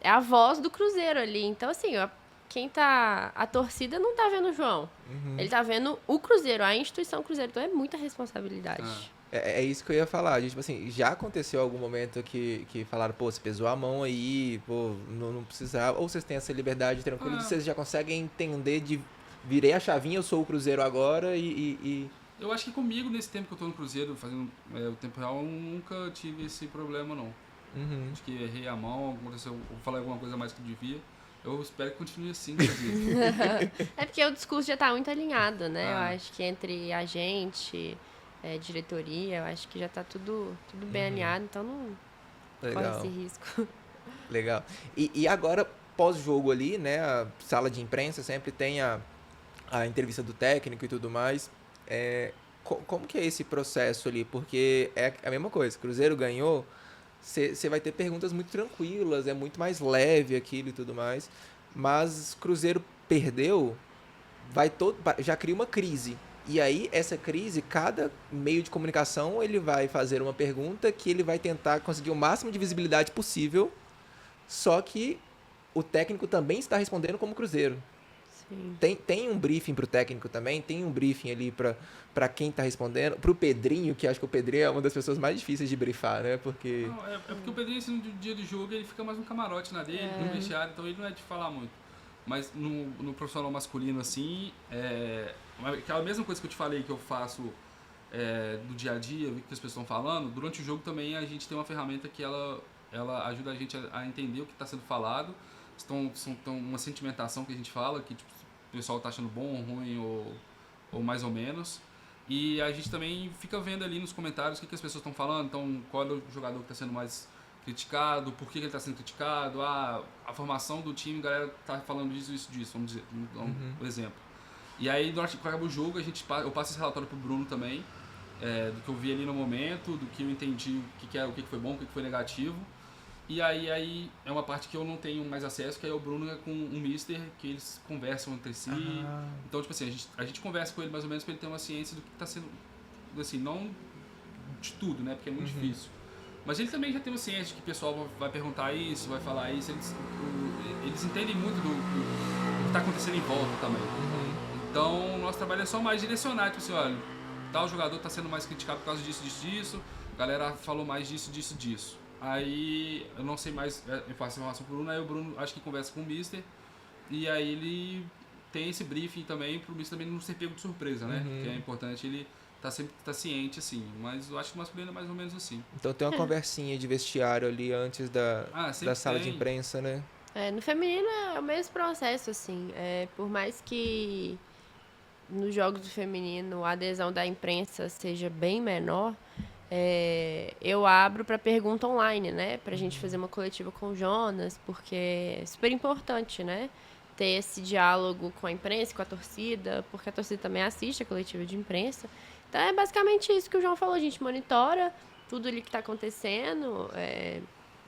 a voz do Cruzeiro ali. Então, assim, a torcida não tá vendo o João. Ele tá vendo o Cruzeiro, a instituição Cruzeiro. Então é muita responsabilidade.
É isso que eu ia falar. Tipo assim, já aconteceu algum momento que falaram, pô, você pesou a mão aí, pô, não precisava. Ou vocês têm essa liberdade tranquila, vocês já conseguem entender de virei a chavinha, eu sou o Cruzeiro agora e...
Eu acho que comigo, nesse tempo que eu tô no Cruzeiro, fazendo o tempo real, eu nunca tive esse problema, não. Acho que errei a mão, aconteceu, eu falei alguma coisa mais que devia. Eu espero que continue assim,
É porque o discurso já tá muito alinhado, né? Eu acho que entre a gente... diretoria, eu acho que já tá tudo bem alinhado, então não corre esse risco.
Legal. E agora, pós-jogo ali, né, a sala de imprensa sempre tem a entrevista do técnico e tudo mais. Como que é esse processo ali? Porque é a mesma coisa, Cruzeiro ganhou, você vai ter perguntas muito tranquilas, é muito mais leve aquilo e tudo mais, mas Cruzeiro perdeu, já cria uma crise. E aí, essa crise, cada meio de comunicação, ele vai fazer uma pergunta que ele vai tentar conseguir o máximo de visibilidade possível, só que o técnico também está respondendo como Cruzeiro.
Sim.
Tem um briefing pro técnico também, tem um briefing ali para quem está respondendo, pro Pedrinho, que acho que o Pedrinho é uma das pessoas mais difíceis de briefar, né? Porque...
Não, porque o Pedrinho, assim, no dia do jogo, ele fica mais um camarote na dele, no vestiário, então ele não é de falar muito. Mas no profissional masculino, assim, aquela mesma coisa que eu te falei que eu faço do dia a dia, ver o que as pessoas estão falando, durante o jogo também a gente tem uma ferramenta que ela ajuda a gente a entender o que está sendo falado, são uma sentimentação que a gente fala, que tipo, o pessoal está achando bom, ruim ou mais ou menos. E a gente também fica vendo ali nos comentários o que as pessoas estão falando, então qual é o jogador que está sendo mais criticado, por que ele está sendo criticado, a formação do time, a galera tá falando disso, vamos dizer, um exemplo. E aí, durante que acaba o jogo, eu passo esse relatório pro Bruno também, do que eu vi ali no momento, do que eu entendi, o que foi bom, o que foi negativo. E aí é uma parte que eu não tenho mais acesso, que aí o Bruno é com um mister, que eles conversam entre si. Então, tipo assim, a gente conversa com ele mais ou menos para ele ter uma ciência do que está sendo, assim, não de tudo, né, porque é muito difícil. Mas ele também já tem uma ciência de que o pessoal vai perguntar isso, vai falar isso, eles entendem muito do que está acontecendo em volta também. Então, nosso trabalho é só mais direcionar, tipo assim, olha, tal jogador está sendo mais criticado por causa disso, a galera falou mais disso. Aí, eu não sei mais, eu faço informação pro Bruno, aí o Bruno acho que conversa com o mister, e aí ele tem esse briefing também, pro mister também não ser pego de surpresa, né? Que é importante ele sempre tá ciente, assim, mas eu acho que o masculino é mais ou menos assim.
Então tem uma conversinha de vestiário ali antes da sala de imprensa, né?
No feminino é o mesmo processo, assim, por mais que nos jogos do feminino a adesão da imprensa seja bem menor, eu abro para pergunta online, né? Pra gente fazer uma coletiva com o Jonas, porque é super importante, né? Ter esse diálogo com a imprensa, com a torcida, porque a torcida também assiste a coletiva de imprensa. Então é basicamente isso que o João falou, a gente monitora tudo ali que está acontecendo.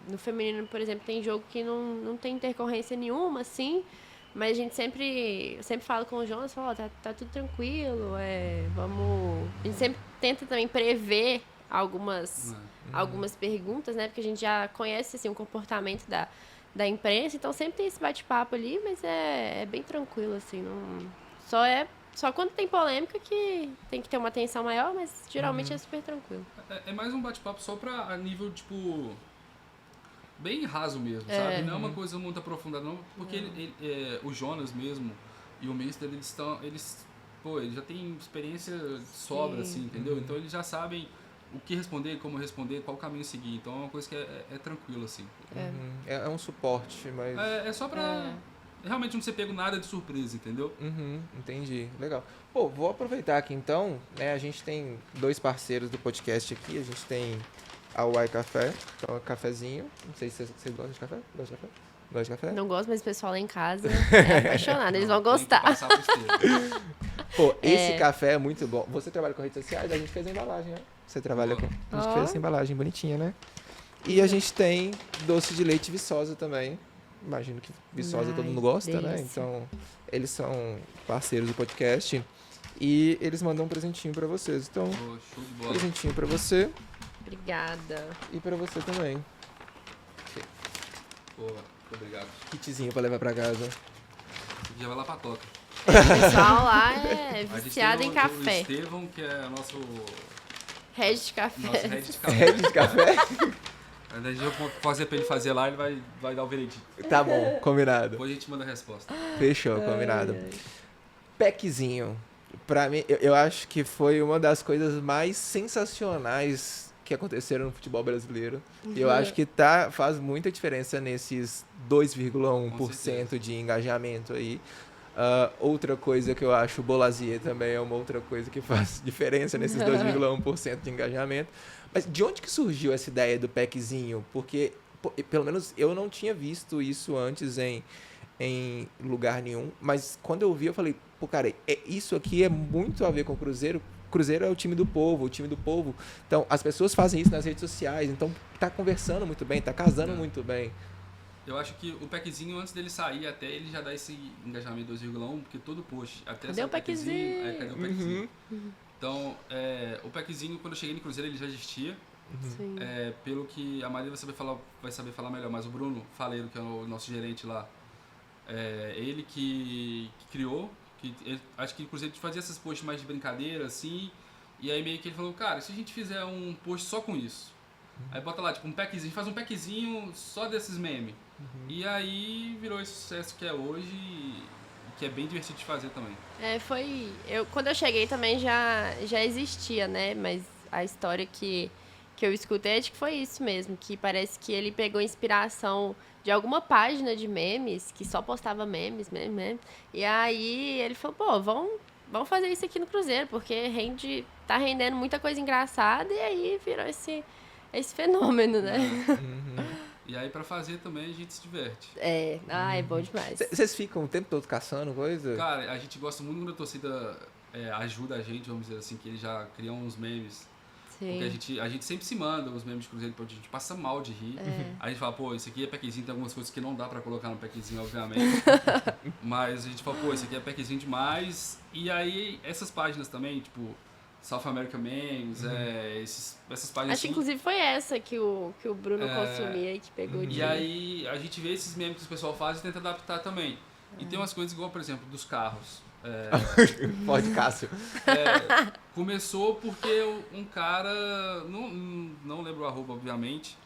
No feminino, por exemplo, tem jogo que não tem intercorrência nenhuma, assim, mas a gente sempre fala com o Jonas, fala, tá tudo tranquilo, a gente sempre tenta também prever algumas perguntas, né? Porque a gente já conhece assim, o comportamento da imprensa, então sempre tem esse bate-papo ali, mas é bem tranquilo, assim, só quando tem polêmica que tem que ter uma atenção maior, mas geralmente é super tranquilo.
É mais um bate-papo só a nível, tipo, bem raso mesmo, sabe? Não é uma coisa muito aprofundada, não, porque o Jonas mesmo e o Mister, eles já têm experiência de sobra, assim, entendeu? Então eles já sabem o que responder, como responder, qual caminho seguir. Então é uma coisa que é tranquilo, assim.
É um suporte, mas...
É só pra realmente não ser pego nada de surpresa, entendeu?
Entendi. Legal. Pô, vou aproveitar aqui então, né? A gente tem 2 parceiros do podcast aqui. A gente tem a Uai Café, que é um cafezinho. Não sei se vocês gostam de café? Gosta de café?
Não gosto, mas o pessoal lá em casa é apaixonado. Eles vão gostar.
Pô, esse café é muito bom. Você trabalha com redes sociais? A gente fez a embalagem, né? Você trabalha com... A gente fez essa embalagem bonitinha, né? E a gente tem doce de leite Viçosa também. Imagino que Viçosa todo mundo gosta, delícia, né? Então, eles são parceiros do podcast e eles mandam um presentinho pra vocês. Então,
show de bola.
Presentinho pra você.
Obrigada.
E pra você também.
Pô, muito obrigado.
Kitzinho pra levar pra casa.
Esse dia vai lá pra toca.
O pessoal lá é viciado em café.
O Estevão, que é nosso...
Head de café.
Nosso head de café.
Head de café?
A gente vai fazer pra ele fazer lá, ele vai dar o veredito.
Tá bom, combinado.
Depois a gente manda a resposta.
Fechou, combinado. Packzinho. Pra mim, eu acho que foi uma das coisas mais sensacionais que aconteceram no futebol brasileiro. E eu acho que faz muita diferença nesses 2,1% de engajamento aí. Outra coisa que eu acho, o Bolazier também é uma outra coisa que faz diferença nesses 2,1% de engajamento. Mas de onde que surgiu essa ideia do packzinho? Porque, pelo menos, eu não tinha visto isso antes em lugar nenhum. Mas quando eu vi, eu falei, pô, cara, isso aqui é muito a ver com o Cruzeiro. Cruzeiro é o time do povo, Então, as pessoas fazem isso nas redes sociais. Então, tá conversando muito bem, tá casando muito bem.
Eu acho que o packzinho, antes dele sair, até ele já dá esse engajamento 2,1, porque todo post, até
cadê o packzinho?
Cadê o packzinho? Então, o packzinho, quando eu cheguei no Cruzeiro, ele já existia.
Sim.
Pelo que a Maria vai saber falar melhor, mas o Bruno Faleiro, que é o nosso gerente lá, ele que criou, acho que o Cruzeiro fazia esses posts mais de brincadeira, assim, e aí meio que ele falou, cara, se a gente fizer um post só com isso, aí bota lá, tipo, um packzinho, faz um packzinho só desses memes. E aí virou esse sucesso que é hoje, que é bem divertido de fazer também.
Quando eu cheguei também já existia, né? Mas a história que eu escutei é de que foi isso mesmo, que parece que ele pegou inspiração de alguma página de memes, que só postava memes. E aí ele falou, pô, vamos fazer isso aqui no Cruzeiro, porque tá rendendo muita coisa engraçada, e aí virou esse fenômeno, né?
E aí pra fazer também a gente se diverte.
É bom demais.
Vocês ficam o tempo todo caçando coisa?
Cara, a gente gosta muito quando a torcida ajuda a gente, vamos dizer assim, que eles já criam uns memes.
Sim.
Porque a gente sempre se manda os memes de Cruzeiro, a gente passa mal de rir. Aí a gente fala, pô, isso aqui é packzinho, tem algumas coisas que não dá pra colocar no packzinho, obviamente. Mas a gente fala, pô, isso aqui é packzinho demais. E aí, essas páginas também, tipo, South American Memes, essas páginas.
Acho que inclusive foi essa que o Bruno consumia e que pegou de...
E aí, a gente vê esses memes que o pessoal faz e tenta adaptar também. E tem umas coisas igual, por exemplo, dos carros.
Pode, Cássio.
Começou porque um cara, não lembro o arroba, obviamente,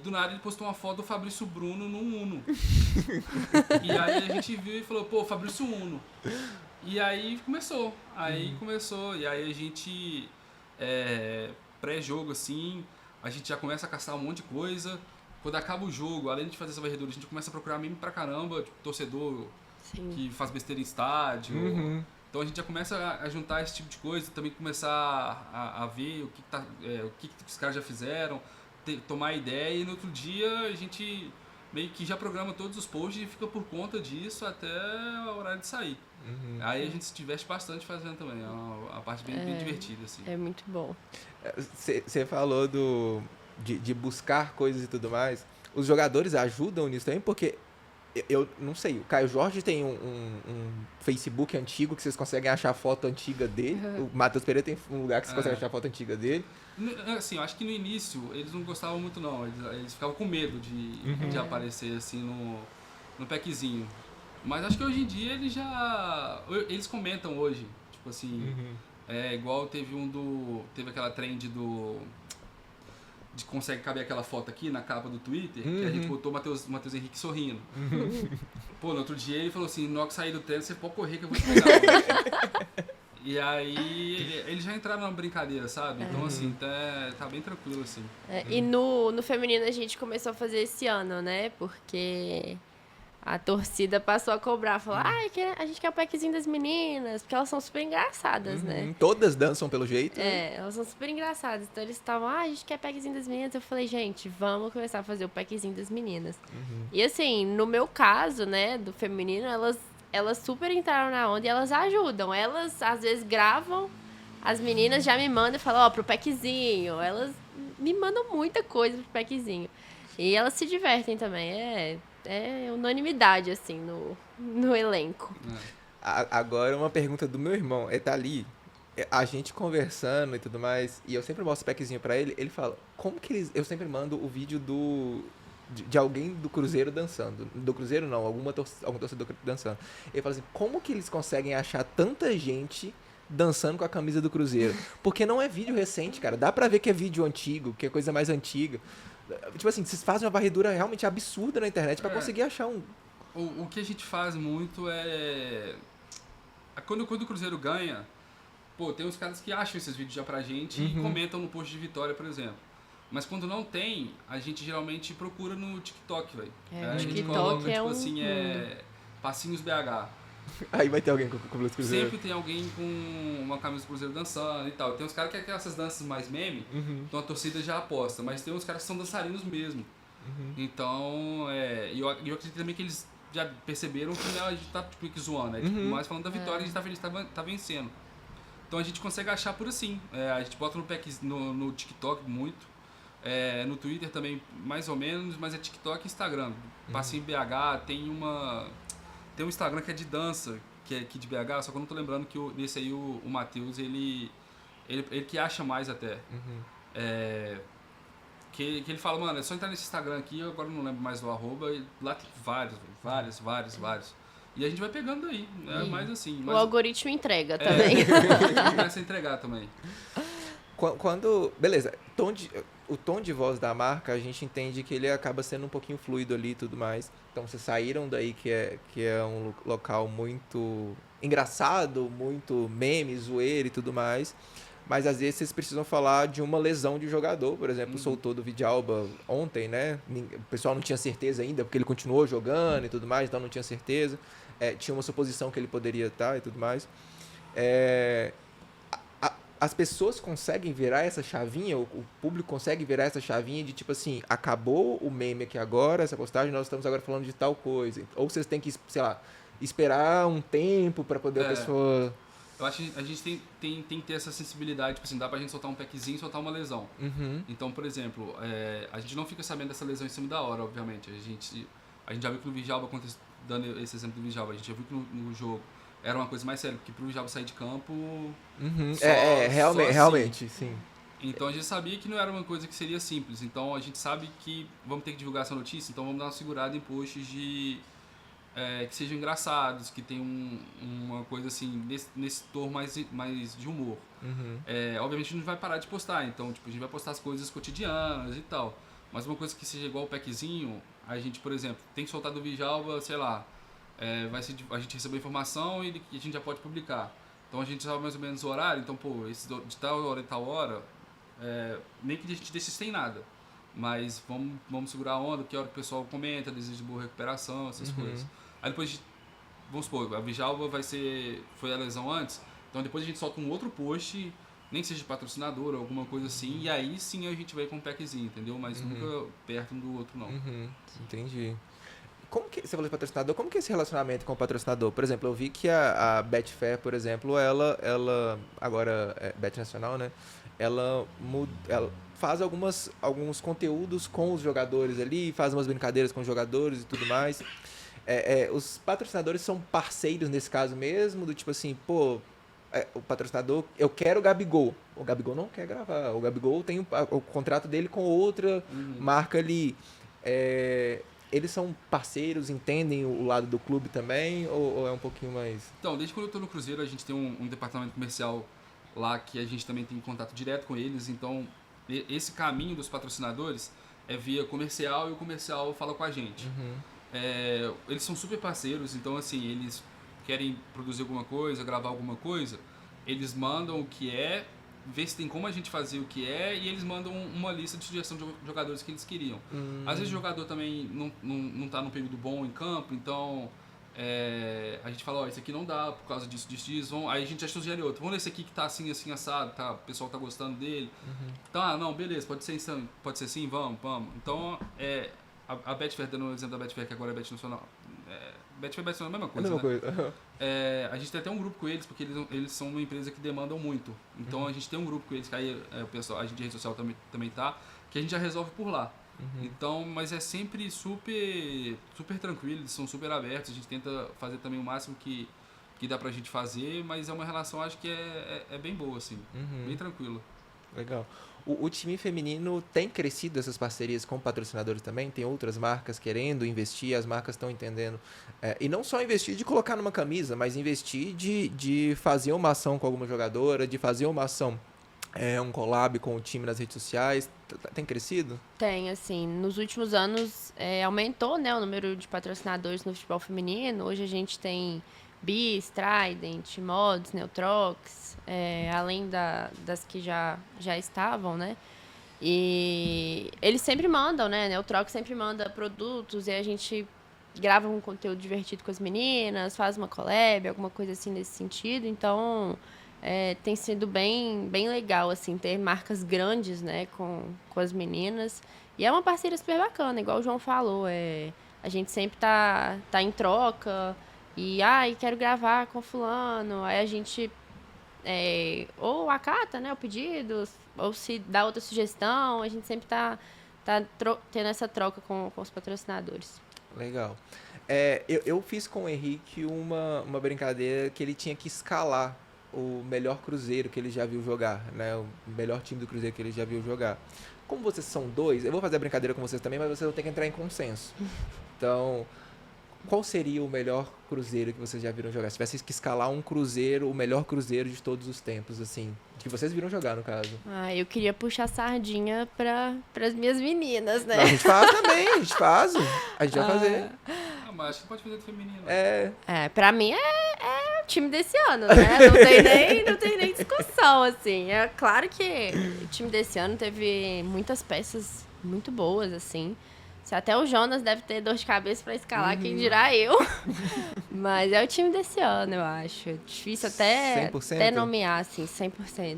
do nada ele postou uma foto do Fabrício Bruno num Uno. E aí a gente viu e falou, pô, Fabrício Uno. E aí começou, e aí a gente, pré-jogo assim, a gente já começa a caçar um monte de coisa. Quando acaba o jogo, além de fazer essa varredura, a gente começa a procurar meme pra caramba, tipo, torcedor...
Sim.
Que faz besteira em estádio. Então a gente já começa a juntar esse tipo de coisa, também começar a ver o que os caras já fizeram, tomar ideia, e no outro dia a gente meio que já programa todos os posts e fica por conta disso até a hora de sair. Aí a gente se diverte bastante fazendo também, é uma parte bem divertida. Assim.
É muito bom.
Você falou de buscar coisas e tudo mais. Os jogadores ajudam nisso também, porque... Eu não sei, o Caio Jorge tem um Facebook antigo que vocês conseguem achar foto antiga dele. O Matheus Pereira tem um lugar que vocês conseguem achar foto antiga dele.
Assim, eu acho que no início eles não gostavam muito não, eles ficavam com medo de aparecer assim no packzinho. Mas acho que hoje em dia eles comentam hoje, tipo assim, igual teve aquela trend de consegue caber aquela foto aqui na capa do Twitter, que a gente botou o Matheus Henrique sorrindo. Pô, no outro dia ele falou assim, no que sair do treino, você pode correr que eu vou te pegar. E aí eles já entraram na brincadeira, sabe? Então assim, tá bem tranquilo assim.
E no feminino a gente começou a fazer esse ano, né? Porque a torcida passou a cobrar, falou, a gente quer o packzinho das meninas, porque elas são super engraçadas, né?
Todas dançam pelo jeito.
Elas são super engraçadas. Então eles estavam, a gente quer packzinho das meninas. Eu falei, gente, vamos começar a fazer o packzinho das meninas. E assim, no meu caso, né, do feminino, elas super entraram na onda e elas ajudam. Elas, às vezes, gravam, as meninas já me mandam e falam, pro packzinho. Elas me mandam muita coisa pro packzinho. E elas se divertem também, é unanimidade, assim, no elenco.
Agora, uma pergunta do meu irmão. Ele tá ali, a gente conversando e tudo mais, e eu sempre mostro o packzinho pra ele. Ele fala, como que eles... Eu sempre mando o vídeo de alguém do Cruzeiro dançando. Do Cruzeiro não, algum torcedor dançando. Ele fala assim, como que eles conseguem achar tanta gente dançando com a camisa do Cruzeiro? Porque não é vídeo recente, cara. Dá pra ver que é vídeo antigo, que é coisa mais antiga. Tipo assim, vocês fazem uma varredura realmente absurda na internet pra conseguir achar um...
O que a gente faz muito quando o Cruzeiro ganha, pô, tem uns caras que acham esses vídeos já pra gente e comentam no post de vitória, por exemplo. Mas quando não tem, a gente geralmente procura no TikTok, velho.
O
gente
TikTok
coloca,
é
tipo assim, Passinhos BH.
Aí vai ter alguém com o Cruzeiro.
Sempre tem alguém com uma camisa do Cruzeiro dançando e tal. Tem uns caras que querem essas danças mais meme, então a torcida já aposta. Mas tem uns caras que são dançarinos mesmo. Então, eu acredito também que eles já perceberam que a gente tá tipo, zoando, né? Tipo, mais falando da vitória, a gente tá feliz, tá vencendo. Então a gente consegue achar por assim. A gente bota no TikTok muito. No Twitter também, mais ou menos, mas é TikTok e Instagram. Passinho BH, tem um Instagram que é de dança, que é aqui de BH, só que eu não tô lembrando que nesse aí o Matheus, ele que acha mais até. Que ele fala, mano, é só entrar nesse Instagram aqui, eu agora não lembro mais do arroba, e lá tem vários. E a gente vai pegando aí, mais assim.
O algoritmo entrega também.
A gente começa a entregar também.
Beleza, o tom de voz da marca, a gente entende que ele acaba sendo um pouquinho fluido ali e tudo mais. Então, vocês saíram daí que é um local muito engraçado, muito meme, zoeira e tudo mais. Mas às vezes vocês precisam falar de uma lesão de jogador, por exemplo, soltou do Vidalba ontem, né? O pessoal não tinha certeza ainda, porque ele continuou jogando e tudo mais, então não tinha certeza. Tinha uma suposição que ele poderia estar e tudo mais. As pessoas conseguem virar essa chavinha, o público consegue virar essa chavinha de tipo assim, acabou o meme aqui agora, essa postagem, nós estamos agora falando de tal coisa. Ou vocês têm que, sei lá, esperar um tempo para poder a pessoa...
Eu acho que a gente tem que ter essa sensibilidade, tipo assim, dá pra gente soltar um packzinho e soltar uma lesão. Então, por exemplo, a gente não fica sabendo dessa lesão em cima da hora, obviamente. A gente já viu que no Vidalba, dando esse exemplo do Vidalba, a gente já viu que no jogo era uma coisa mais séria, porque pro Vidalba sair de campo...
realmente, sim.
Então a gente sabia que não era uma coisa que seria simples. Então a gente sabe que vamos ter que divulgar essa notícia, então vamos dar uma segurada em posts que sejam engraçados, que tenham uma coisa assim, nesse tom mais de humor. Obviamente a gente não vai parar de postar, então tipo, a gente vai postar as coisas cotidianas e tal. Mas uma coisa que seja igual o packzinho, a gente, por exemplo, tem que soltar do Vidalba, sei lá, a gente recebeu a informação e a gente já pode publicar. Então a gente sabe mais ou menos o horário, então pô, de tal hora e tal hora, nem que a gente deixe sem nada. Mas vamos segurar a onda, porque a hora que o pessoal comenta, deseja de boa recuperação, essas coisas. Aí depois, vamos supor, a Vidalba foi a lesão antes, então depois a gente solta um outro post, nem que seja de patrocinador ou alguma coisa assim, e aí sim a gente vai com um packzinho, entendeu? Mas nunca perto um do outro, não.
Entendi. Como que, você falou de patrocinador, como que é esse relacionamento com o patrocinador? Por exemplo, eu vi que a Betfair, por exemplo, ela agora é Bet Nacional, né? Ela faz alguns conteúdos com os jogadores ali, faz umas brincadeiras com os jogadores e tudo mais. Os patrocinadores são parceiros nesse caso mesmo, do tipo assim, pô, o patrocinador, eu quero o Gabigol não quer gravar, o Gabigol tem o contrato dele com outra marca ali. Eles são parceiros, entendem o lado do clube também, ou é um pouquinho mais...
Então, desde quando eu estou no Cruzeiro, a gente tem um departamento comercial lá que a gente também tem contato direto com eles, então esse caminho dos patrocinadores é via comercial e o comercial fala com a gente. Eles são super parceiros, então assim, eles querem produzir alguma coisa, gravar alguma coisa, eles mandam o que é, vê se tem como a gente fazer o que é, e eles mandam uma lista de sugestão de jogadores que eles queriam. Às vezes o jogador também não tá num período bom em campo, então a gente fala, esse aqui não dá por causa disso, aí a gente já sugere outro. Vamos nesse aqui que tá assim, assim, assado, tá, o pessoal tá gostando dele. Então, não, beleza, pode ser assim, vamos. Então, a Betfair, dando o exemplo da Betfair, que agora é Bet Nacional, Betfair e Bet Nacional é a mesma coisa, a gente tem até um grupo com eles, porque eles são uma empresa que demandam muito. Então a gente tem um grupo com eles, que aí o pessoal, a gente de rede social também tá, que a gente já resolve por lá. Então, mas é sempre super, super tranquilo, eles são super abertos, a gente tenta fazer também o máximo que dá pra gente fazer, mas é uma relação, acho que é bem boa, assim, bem tranquila.
Legal. O time feminino tem crescido essas parcerias com patrocinadores também? Tem outras marcas querendo investir, as marcas estão entendendo. E não só investir de colocar numa camisa, mas investir de fazer uma ação com alguma jogadora, de fazer uma ação, um collab com o time nas redes sociais. Tem crescido?
Tem, assim, nos últimos anos aumentou, né, o número de patrocinadores no futebol feminino. Hoje a gente tem Bis, Trident, Mods, Neutrox, além das que já estavam, né? E eles sempre mandam, né? Neutrox sempre manda produtos e a gente grava um conteúdo divertido com as meninas, faz uma collab, alguma coisa assim nesse sentido. Então, tem sido bem legal, assim, ter marcas grandes, né, com as meninas. E é uma parceria super bacana, igual o João falou. A gente sempre tá em troca. E, quero gravar com fulano. Aí a gente ou acata, né, o pedido, ou se dá outra sugestão. A gente sempre tá tendo essa troca com os patrocinadores.
Legal. Eu fiz com o Henrique uma brincadeira que ele tinha que escalar o melhor Cruzeiro que ele já viu jogar, né? O melhor time do Cruzeiro que ele já viu jogar. Como vocês são dois, eu vou fazer a brincadeira com vocês também, mas vocês vão ter que entrar em consenso. Então... qual seria o melhor Cruzeiro que vocês já viram jogar? Se tivesse que escalar um Cruzeiro, o melhor Cruzeiro de todos os tempos, assim, que vocês viram jogar, no caso.
Eu queria puxar sardinha para as minhas meninas, né?
Não, a gente faz também, a gente faz. A gente vai fazer.
Mas acho que pode fazer do feminino.
Pra mim é o time desse ano, né? Não tem nem discussão, assim. É claro que o time desse ano teve muitas peças muito boas, assim. Se até o Jonas deve ter dor de cabeça pra escalar, quem dirá eu. Mas é o time desse ano, eu acho. Difícil até nomear, assim, 100%.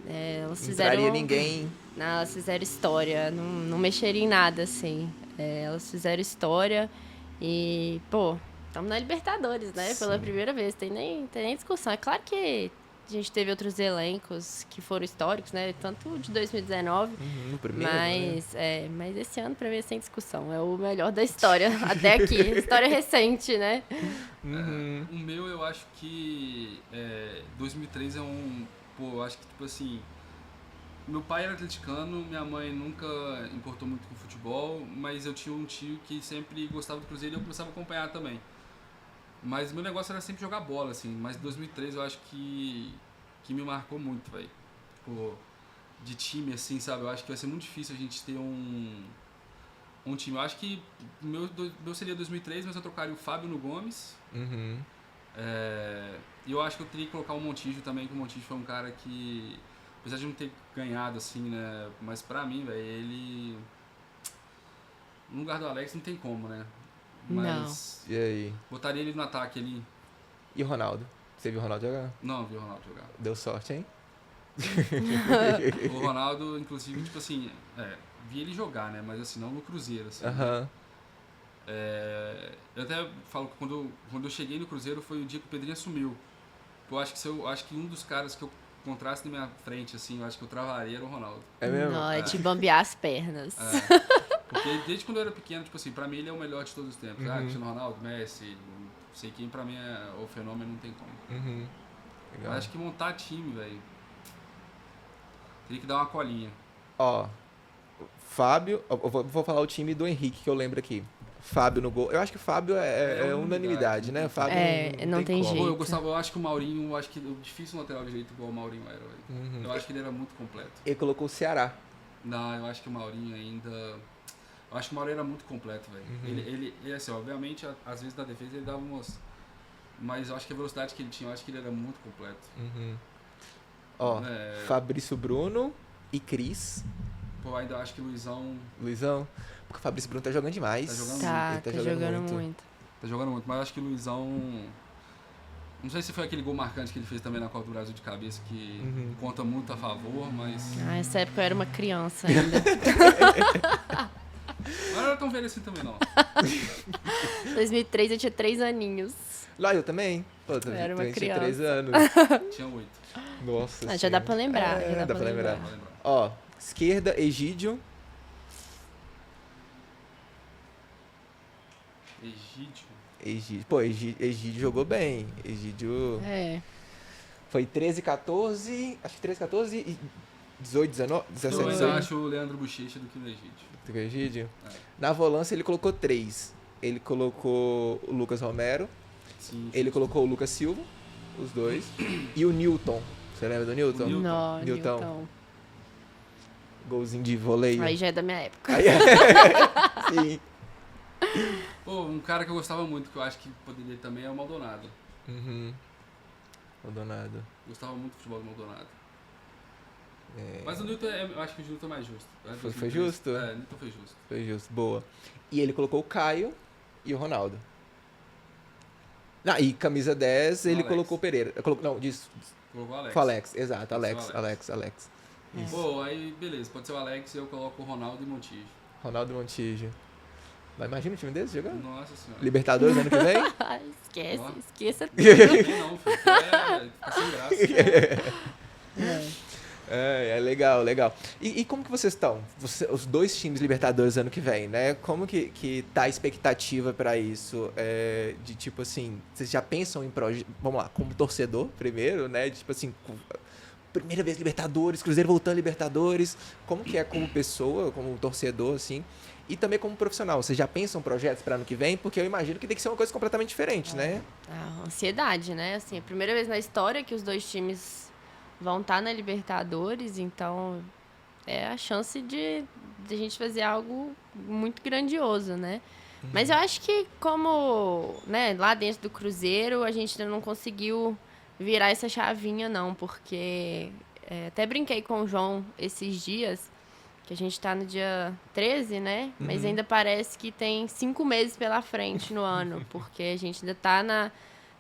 Elas fizeram...
Não traria ninguém.
Não, elas fizeram história. Não mexeria em nada, assim. Elas fizeram história e, pô, estamos na Libertadores, né? Pela primeira vez. Tem nem discussão. É claro que a gente teve outros elencos que foram históricos, né? Tanto de 2019,
no primeiro,
mas esse ano, pra mim, é sem discussão. É o melhor da história, até aqui. História recente, né?
O meu, eu acho que 2003 é Pô, eu acho que, tipo assim... Meu pai era atleticano, minha mãe nunca importou muito com futebol, mas eu tinha um tio que sempre gostava do Cruzeiro e eu começava a acompanhar também. Mas meu negócio era sempre jogar bola, assim. Mas 2003 eu acho que me marcou muito, velho. Tipo, de time, assim, sabe? Eu acho que vai ser muito difícil a gente ter um time. Eu acho que o meu seria 2003, mas eu trocaria o Fábio no Gomes. E eu acho que eu teria que colocar o Montijo também, que o Montijo foi um cara que, apesar de não ter ganhado, assim, né? Mas pra mim, velho, ele... No lugar do Alex não tem como, né? Mas
E aí?
botaria ele no ataque ali.
E o Ronaldo? Você viu o Ronaldo jogar?
Não, vi o Ronaldo jogar.
Deu sorte, hein?
O Ronaldo, inclusive, tipo assim, vi ele jogar, né? Mas assim, não no Cruzeiro, assim. Eu até falo que quando eu cheguei no Cruzeiro foi o dia que o Pedrinho assumiu. Eu acho que um dos caras que eu encontrasse na minha frente, assim, eu acho que eu travaria era o Ronaldo.
É mesmo?
Não, é de bambear as pernas.
Porque desde quando eu era pequeno, tipo assim, pra mim ele é o melhor de todos os tempos. Cristiano Ronaldo, Messi, não sei quem, pra mim é o fenômeno, não tem como.
Legal.
Mas acho que montar time, velho, teria que dar uma colinha.
Ó, Fábio, eu vou falar o time do Henrique que eu lembro aqui. Fábio no gol. Eu acho que o Fábio é unanimidade, né? Fábio
não tem jeito.
Eu acho que o Maurinho, difícil um lateral direito igual o Maurinho era, velho. Eu acho que ele era muito completo.
Ele colocou o Ceará.
Não, eu acho que o Maurinho ainda... Eu acho que o Maurinho era muito completo, velho. Ele, assim, obviamente, às vezes na defesa ele dava umas... Mas eu acho que a velocidade que ele tinha, eu acho que ele era muito completo.
Ó, Fabrício Bruno e Cris.
Pô, ainda acho que
Luizão? Porque o Fabrício Bruno tá jogando demais.
Tá jogando
Tá jogando muito.
Tá jogando muito, mas eu acho que o Luizão... Não sei se foi aquele gol marcante que ele fez também na Copa do Brasil de cabeça, que conta muito a favor, mas...
Essa época eu era uma criança ainda.
Mas não era tão velho assim também, não.
2003 eu tinha 3 aninhos.
Lá eu também. Pô,
Eu era uma
tinha
criança.
3 anos.
Tinha 8.
Nossa
Já dá pra lembrar.
É,
já
dá pra lembrar.
Não vou lembrar.
Ó, esquerda, Egídio.
Egídio.
Pô, Egídio jogou bem. Egídio foi 13, 14... Acho que 13, 14 e 18, 19, 17,
Eu ainda
18.
acho o Leandro Bochecha do que o Egídio.
Do que o Egídio?
É.
Na volância ele colocou 3. Ele colocou o Lucas Romero.
Sim,
Ele colocou o Lucas Silva, os dois. E o Newton. Você lembra do Newton?
Newton.
Não,
Newton.
Newton.
Golzinho de voleio.
Aí já é da minha época.
Sim.
Pô, um cara que eu gostava muito, que eu acho que poderia também, é o Maldonado.
Maldonado.
Gostava muito do futebol do Maldonado.
É.
Mas o Newton, eu acho que o Newton é mais justo.
Foi justo?
O Newton foi justo.
Foi justo, boa. E ele colocou o Caio e o Ronaldo. E camisa 10, ele
Alex.
colocou o Pereira. Não, disso.
Colocou o Alex.
Foi o Alex, exato.
Pode ser o
Alex. Isso.
Pô, aí beleza, pode ser o Alex e eu coloco o Ronaldo e Montijo.
Ronaldo Montijo. Mas imagina um time desse jogando.
Nossa senhora.
Libertadores ano que vem?
Esqueça tudo.
Não, filho. Fica sem graça.
É legal. E como que vocês estão? Os dois times Libertadores ano que vem, né? Como que tá a expectativa pra isso? De tipo assim, vocês já pensam em projeto... Vamos lá, como torcedor primeiro, né? De, tipo assim, primeira vez Libertadores, Cruzeiro voltando Libertadores. Como que é como pessoa, como torcedor, assim? E também como profissional, vocês já pensam projetos para ano que vem? Porque eu imagino que tem que ser uma coisa completamente diferente, né?
A ansiedade, né? Assim, é a primeira vez na história que os dois times vão estar na Libertadores, então é a chance de a gente fazer algo muito grandioso, né? Mas eu acho que como, né, lá dentro do Cruzeiro, a gente ainda não conseguiu virar essa chavinha, não, porque até brinquei com o João esses dias, que a gente tá no dia 13, né? Mas ainda parece que tem 5 meses pela frente no ano, porque a gente ainda tá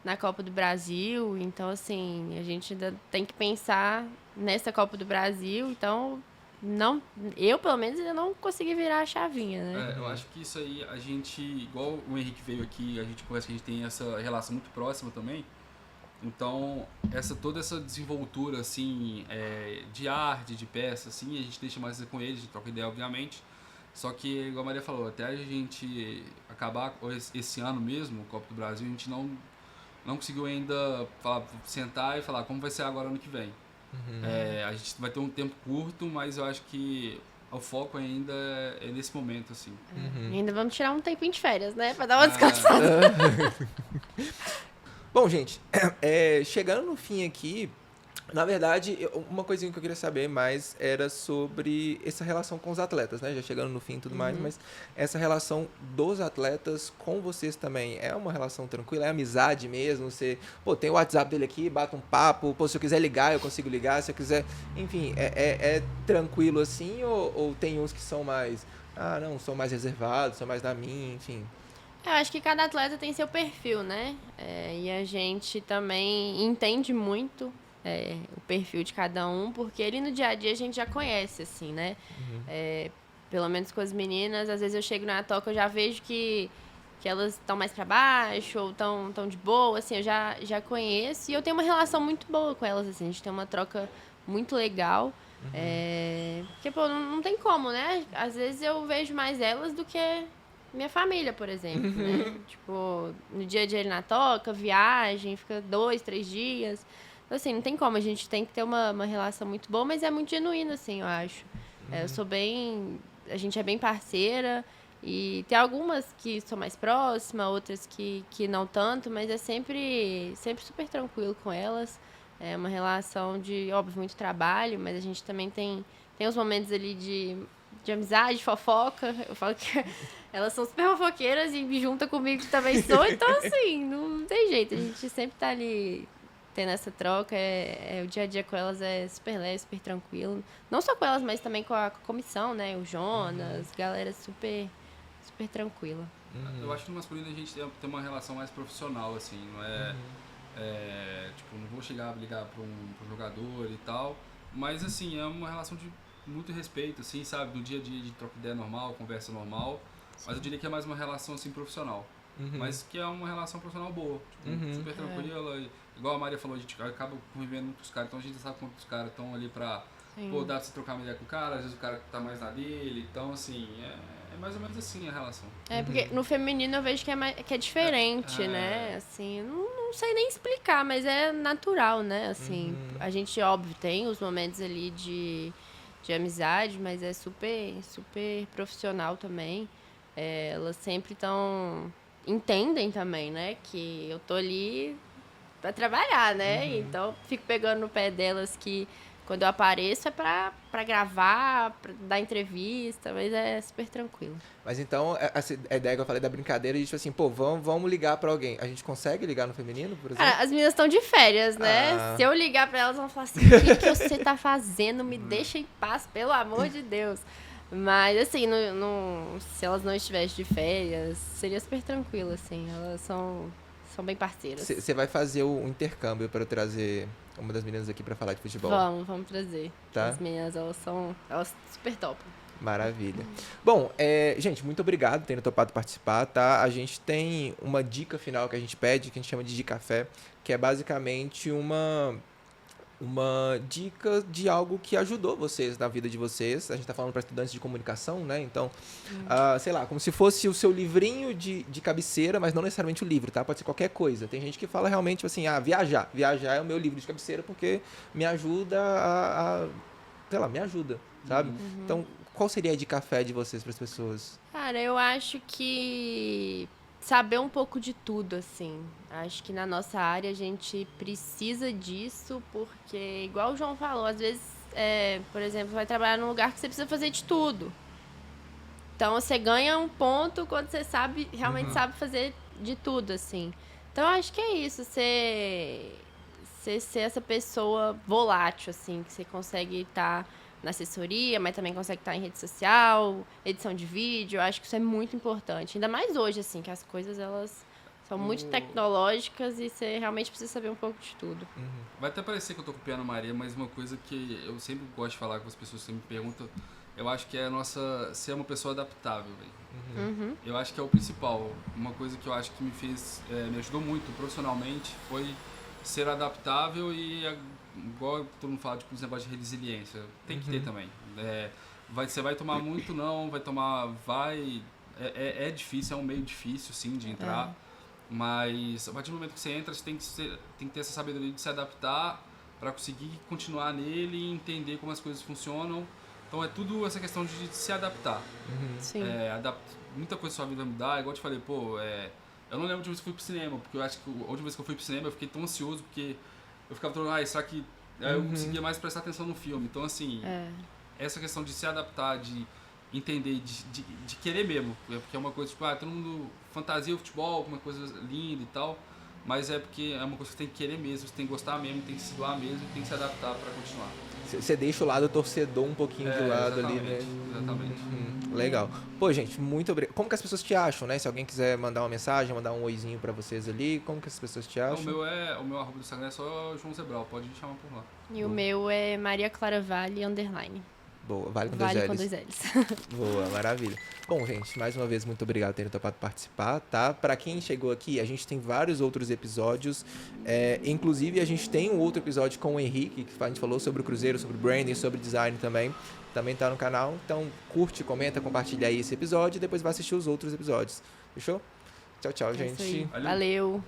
na Copa do Brasil, então, assim, a gente ainda tem que pensar nessa Copa do Brasil, então... Não, eu, pelo menos, ainda não consegui virar a chavinha, né?
Eu acho que isso aí, a gente, igual o Henrique veio aqui, a gente conhece que a gente tem essa relação muito próxima também. Então, toda essa desenvoltura, assim, de arte, de peça, assim, a gente deixa mais com eles, a gente troca ideia, obviamente. Só que, igual a Maria falou, até a gente acabar esse ano mesmo, o Copa do Brasil, a gente não conseguiu ainda sentar e falar como vai ser agora ano que vem. A gente vai ter um tempo curto, mas eu acho que o foco ainda é nesse momento, assim.
E ainda vamos tirar um tempinho de férias, né? Pra dar uma descansada.
Bom, gente, chegando no fim aqui, na verdade, uma coisinha que eu queria saber mais era sobre essa relação com os atletas, né? Já chegando no fim e tudo mais, mas essa relação dos atletas com vocês também é uma relação tranquila? É amizade mesmo? Você, tem o WhatsApp dele aqui, bate um papo, se eu quiser ligar, eu consigo ligar, se eu quiser... Enfim, é tranquilo assim ou tem uns que são mais... não, são mais reservados, são mais da minha, enfim...
Eu acho que cada atleta tem seu perfil, né? E a gente também entende muito o perfil de cada um, porque ele no dia a dia a gente já conhece, assim, né? Pelo menos com as meninas, às vezes eu chego na toca, eu já vejo que elas estão mais pra baixo ou estão de boa, assim, eu já conheço e eu tenho uma relação muito boa com elas, assim, a gente tem uma troca muito legal. Porque, não tem como, né? Às vezes eu vejo mais elas do que minha família, por exemplo, né? Tipo, no dia a dia ele na toca, viagem, fica 2, 3 dias. Então, assim, não tem como, a gente tem que ter uma relação muito boa, mas é muito genuína, assim, eu acho. Eu sou a gente é bem parceira e tem algumas que são mais próximas, outras que não tanto, mas é sempre super tranquilo com elas. É uma relação de, óbvio, muito trabalho, mas a gente também tem os momentos ali de amizade, fofoca. Eu falo que elas são super fofoqueiras e me juntam comigo que também sou. Então, assim, não tem jeito. A gente sempre tá ali tendo essa troca. O dia a dia com elas é super leve, super tranquilo. Não só com elas, mas também com a comissão, né? O Jonas, galera super, super tranquila.
Eu acho que no masculino a gente tem uma relação mais profissional, assim. Não tipo, não vou chegar a ligar para um jogador e tal. Mas, assim, é uma relação de muito respeito, assim, sabe? No dia a dia de troca de ideia normal, conversa normal. Mas eu diria que é mais uma relação, assim, profissional. Mas que é uma relação profissional boa. Tipo, super tranquila. Igual a Maria falou, a gente acaba convivendo muito com os caras. Então a gente sabe quanto os caras estão ali pra... dá pra você trocar uma ideia com o cara. Às vezes o cara tá mais na dele. Então, assim, é mais ou menos assim a relação.
Porque no feminino eu vejo que é diferente, né? Assim, não sei nem explicar, mas é natural, né? Assim, a gente, óbvio, tem os momentos ali de amizade, mas é super, super profissional também. Elas sempre entendem também, né? Que eu tô ali pra trabalhar, né? Então, fico pegando no pé delas que quando eu apareço é pra gravar, pra dar entrevista, mas é super tranquilo.
Mas então, a ideia que eu falei da brincadeira, a gente assim, vamos ligar pra alguém. A gente consegue ligar no feminino, por exemplo?
Cara, as meninas estão de férias, né? Se eu ligar pra elas, vão falar assim, o que você tá fazendo? Me deixa em paz, pelo amor de Deus. Mas, assim, se elas não estivessem de férias, seria super tranquilo, assim. Elas são bem parceiras.
Você vai fazer o intercâmbio para trazer uma das meninas aqui para falar de futebol?
Vamos trazer.
Tá?
As meninas, elas super top.
Maravilha. Bom, gente, muito obrigado por terem topado participar, tá? A gente tem uma dica final que a gente pede, que a gente chama de Dica Café, que é basicamente uma dica de algo que ajudou vocês na vida de vocês. A gente está falando para estudantes de comunicação, né? Então, sei lá, como se fosse o seu livrinho de cabeceira, mas não necessariamente o livro, tá? Pode ser qualquer coisa. Tem gente que fala realmente assim, viajar. Viajar é o meu livro de cabeceira porque me ajuda sei lá, me ajuda, sabe? Então, qual seria a dica fé de vocês para as pessoas?
Cara, eu acho que saber um pouco de tudo, assim. Acho que na nossa área a gente precisa disso, porque, igual o João falou, às vezes, por exemplo, vai trabalhar num lugar que você precisa fazer de tudo. Então, você ganha um ponto quando você sabe, realmente sabe fazer de tudo, assim. Então, eu acho que é isso, você ser essa pessoa volátil, assim, que você consegue estar na assessoria, mas também consegue estar em rede social, edição de vídeo. Eu acho que isso é muito importante. Ainda mais hoje, assim, que as coisas, elas são muito tecnológicas e você realmente precisa saber um pouco de tudo.
Vai até parecer que eu tô copiando a Maria, mas uma coisa que eu sempre gosto de falar com as pessoas que sempre me perguntam, eu acho que é a nossa ser uma pessoa adaptável, velho. Eu acho que é o principal. Uma coisa que eu acho que me fez, me ajudou muito profissionalmente foi ser adaptável e, igual todo mundo fala, tipo, os negócios de resiliência. Tem que ter também. Você vai tomar muito não, é difícil, é um meio difícil, sim, de entrar. Mas a partir do momento que você entra, você tem que ter essa sabedoria de se adaptar para conseguir continuar nele e entender como as coisas funcionam. Então é tudo essa questão de se adaptar.
Sim.
Muita coisa na sua vida mudar, igual eu te falei, eu não lembro de vez que eu fui pro cinema, porque eu acho que a última vez que eu fui pro cinema eu fiquei tão ansioso, porque eu ficava falando, será que eu conseguia mais prestar atenção no filme? Então, assim, essa questão de se adaptar, de entender, de querer mesmo, porque é uma coisa, tipo, todo mundo fantasia o futebol, alguma coisa linda e tal, mas é porque é uma coisa que você tem que querer mesmo, você tem que gostar mesmo, tem que se doar mesmo e tem que se adaptar para continuar.
Você deixa o lado torcedor um pouquinho de lado ali, né?
Exatamente.
Legal. Pô, gente, muito obrigado. Como que as pessoas te acham, né? Se alguém quiser mandar uma mensagem, mandar um oizinho pra vocês ali, como que as pessoas te acham?
O meu arroba do Instagram é só João Zebral, pode me chamar por lá.
E o meu é Maria Clara Vale, _.
Boa, Vale com dois L's. Boa, maravilha. Bom, gente, mais uma vez, muito obrigado por terem topado participar, tá? Pra quem chegou aqui, a gente tem vários outros episódios. Inclusive, a gente tem um outro episódio com o Henrique, que a gente falou sobre o Cruzeiro, sobre branding, sobre design também. Também tá no canal. Então, curte, comenta, compartilha aí esse episódio e depois vai assistir os outros episódios. Fechou? Tchau, tchau, gente.
Valeu.